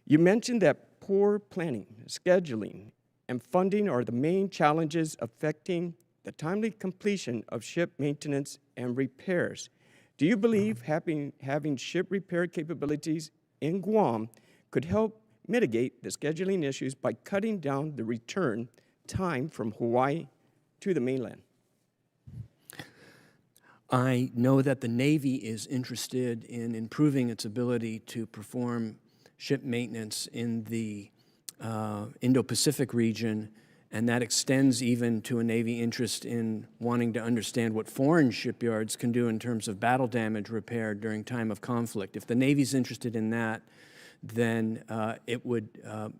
you mentioned that poor planning, scheduling, and funding are the main challenges affecting the timely completion of ship maintenance and repairs. Do you believe having ship repair capabilities in Guam could help mitigate the scheduling issues by cutting down the return time from Hawaii to the mainland? I know that the Navy is interested in improving its ability to perform ship maintenance in the Indo-Pacific region, and that extends even to a Navy interest in wanting to understand what foreign shipyards can do in terms of battle damage repair during time of conflict. If the Navy's interested in that, then it would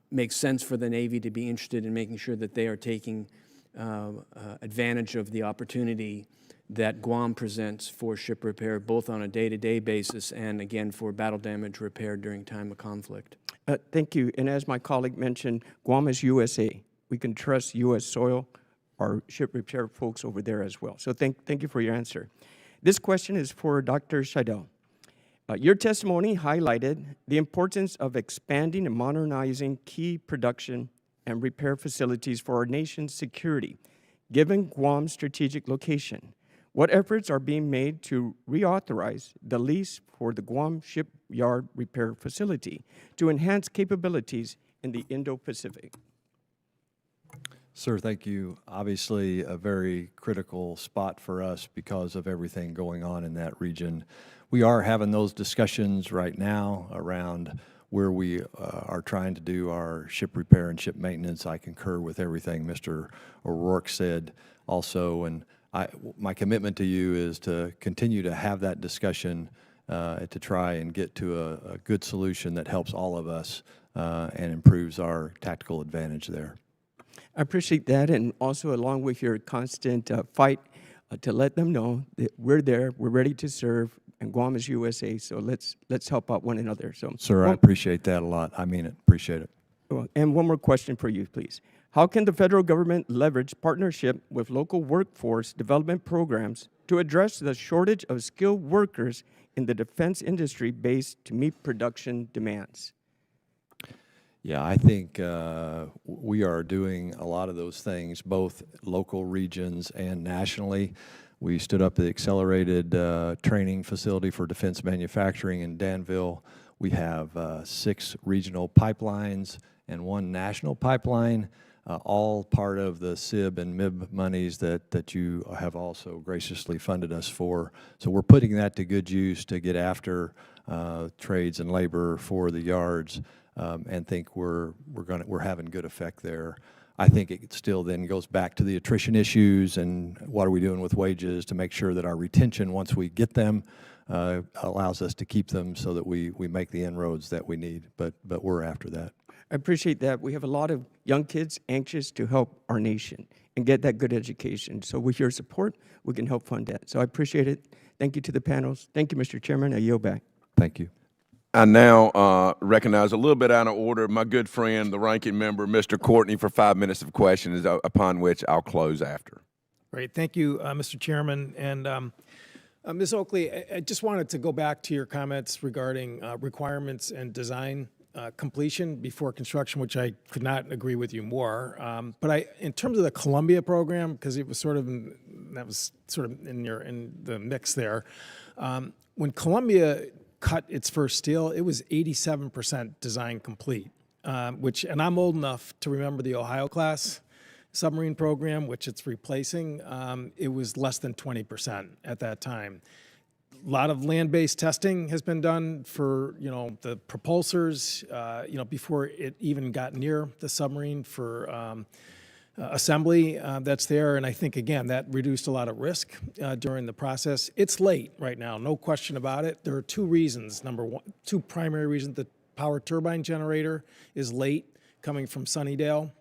make sense for the Navy to be interested in making sure that they are taking advantage of the opportunity that Guam presents for ship repair, both on a day-to-day basis and, again, for battle damage repair during time of conflict. Thank you. And as my colleague mentioned, Guam is USA. We can trust U.S. soil, our ship repair folks over there as well. So thank you for your answer. This question is for Dr. Scheidel. Your testimony highlighted the importance of expanding and modernizing key production and repair facilities for our nation's security, given Guam's strategic location. What efforts are being made to reauthorize the lease for the Guam Shipyard Repair Facility to enhance capabilities in the Indo-Pacific? Sir, thank you. Obviously, a very critical spot for us because of everything going on in that region. We are having those discussions right now around where we are trying to do our ship repair and ship maintenance. I concur with everything Mr. O'Rourke said also, and my commitment to you is to continue to have that discussion to try and get to a good solution that helps all of us and improves our tactical advantage there. I appreciate that, and also along with your constant fight to let them know that we're there, we're ready to serve, and Guam is USA, so let's help out one another. So, sir, I appreciate that a lot. I mean it. Appreciate it. And one more question for you, please. How can the federal government leverage partnership with local workforce development programs to address the shortage of skilled workers in the defense industry based to meet production demands? Yeah, I think we are doing a lot of those things, both local regions and nationally. We stood up the accelerated training facility for defense manufacturing in Danville. We have 6 regional pipelines and 1 national pipeline, all part of the SIB and MIB monies that you have also graciously funded us for. So we're putting that to good use to get after trades and labor for the yards, and think we're having good effect there. I think it still then goes back to the attrition issues and what are we doing with wages to make sure that our retention, once we get them, allows us to keep them so that we make the inroads that we need. But we're after that. I appreciate that. We have a lot of young kids anxious to help our nation and get that good education. So with your support, we can help fund that. So I appreciate it. Thank you to the panels. Thank you, Mr. Chairman. I yield back. Thank you. I now recognize a little bit out of order my good friend, the ranking member, Mr. Courtney, for 5 minutes of questions, upon which I'll close after. Great. Thank you, Mr. Chairman. And Ms. Oakley, I just wanted to go back to your comments regarding requirements and design completion before construction, which I could not agree with you more. But in terms of the Columbia program, because it was sort of in the mix there, when Columbia cut its first steel, it was 87% design complete, and I'm old enough to remember the Ohio class submarine program, which it's replacing. It was less than 20% at that time. A lot of land-based testing has been done for, the propulsors, before it even got near the submarine for assembly that's there. And I think, again, that reduced a lot of risk during the process. It's late right now, no question about it. There are 2 reasons. Two primary reasons. The power turbine generator is late coming from Sunnydale.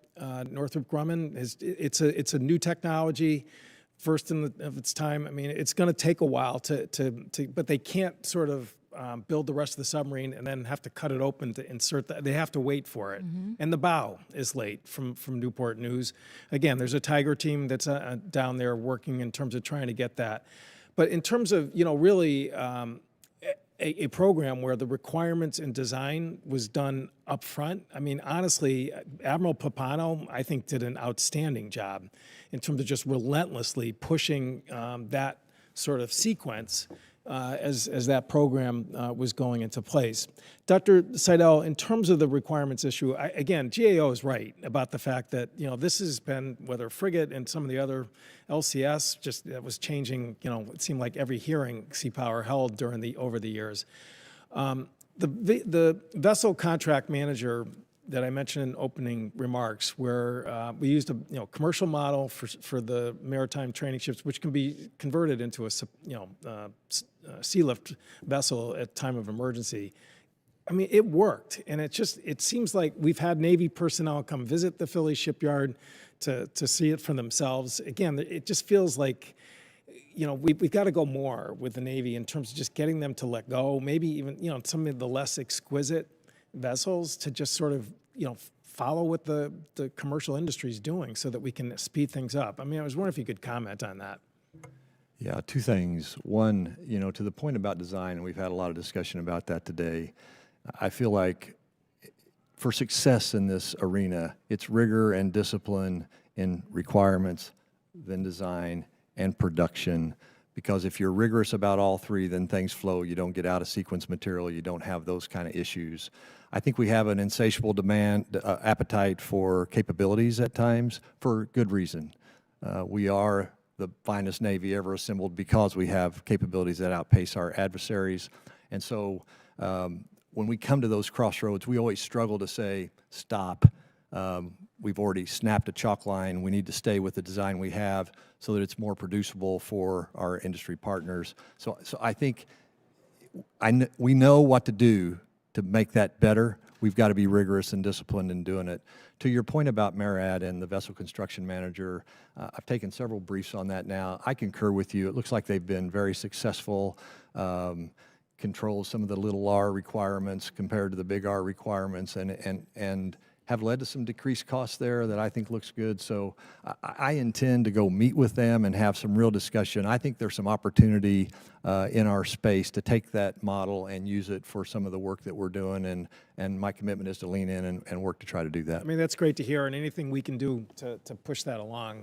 Northrop Grumman, it's a new technology, first of its time. I mean, it's going to take a while but they can't sort of build the rest of the submarine and then have to cut it open to insert that. They have to wait for it. Mm-hmm. And the bow is late from Newport News. Again, there's a Tiger team that's down there working in terms of trying to get that. But in terms of, really a program where the requirements and design was done up front, I mean, honestly, Admiral Papano, I think, did an outstanding job in terms of just relentlessly pushing that sort of sequence as that program was going into place. Dr. Scheidel, in terms of the requirements issue, again, GAO is right about the fact that, this has been, whether frigate and some of the other LCS, just that was changing, it seemed like every hearing Sea Power held over the years. The vessel contract manager that I mentioned in opening remarks, where we used a commercial model for the maritime training ships, which can be converted into a sea lift vessel at time of emergency. I mean, it worked, and it seems like we've had Navy personnel come visit the Philly shipyard to see it for themselves. Again, it just feels like we've got to go more with the Navy in terms of just getting them to let go. Maybe even some of the less exquisite vessels to just sort of, follow what the commercial industry is doing so that we can speed things up. I mean, I was wondering if you could comment on that. Yeah, two things. One, to the point about design, and we've had a lot of discussion about that today, I feel like for success in this arena, it's rigor and discipline in requirements, then design, and production. Because if you're rigorous about all three, then things flow. You don't get out of sequence material. You don't have those kind of issues. I think we have an insatiable appetite for capabilities at times for good reason. We are the finest Navy ever assembled because we have capabilities that outpace our adversaries. And so when we come to those crossroads, we always struggle to say, stop. We've already snapped a chalk line. We need to stay with the design we have so that it's more producible for our industry partners. So I think we know what to do to make that better. We've got to be rigorous and disciplined in doing it. To your point about MARAD and the vessel construction manager, I've taken several briefs on that now. I concur with you. It looks like they've been very successful, controlled some of the little R requirements compared to the big R requirements, and have led to some decreased costs there that I think looks good. So I intend to go meet with them and have some real discussion. I think there's some opportunity in our space to take that model and use it for some of the work that we're doing, and my commitment is to lean in and work to try to do that. I mean, that's great to hear, and anything we can do to push that along.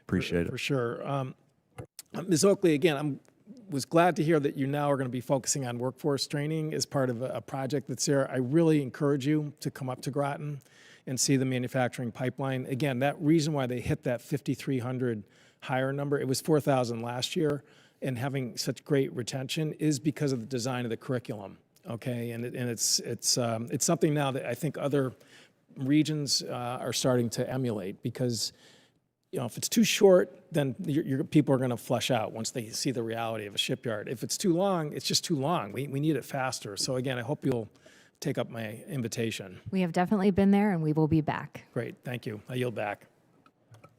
Appreciate it. For sure. Ms. Oakley, again, was glad to hear that you now are going to be focusing on workforce training as part of a project that's there. I really encourage you to come up to Groton and see the manufacturing pipeline. Again, that reason why they hit that 5,300 hire number, it was 4,000 last year, and having such great retention is because of the design of the curriculum, okay? And it's something now that I think other regions are starting to emulate, because if it's too short, then your people are going to flush out once they see the reality of a shipyard. If it's too long, it's just too long. We need it faster. So again, I hope you'll take up my invitation. We have definitely been there, and we will be back. Great, thank you. I yield back.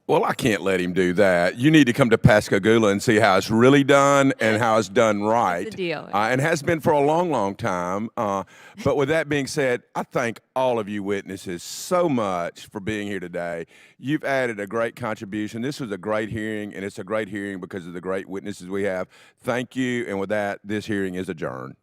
Well, I can't let him do that. You need to come to Pascagoula and see how it's really done and how it's done right. That's the deal. And has been for a long, long time. But with that being said, I thank all of you witnesses so much for being here today. You've added a great contribution. This was a great hearing, and it's a great hearing because of the great witnesses we have. Thank you. And with that, this hearing is adjourned.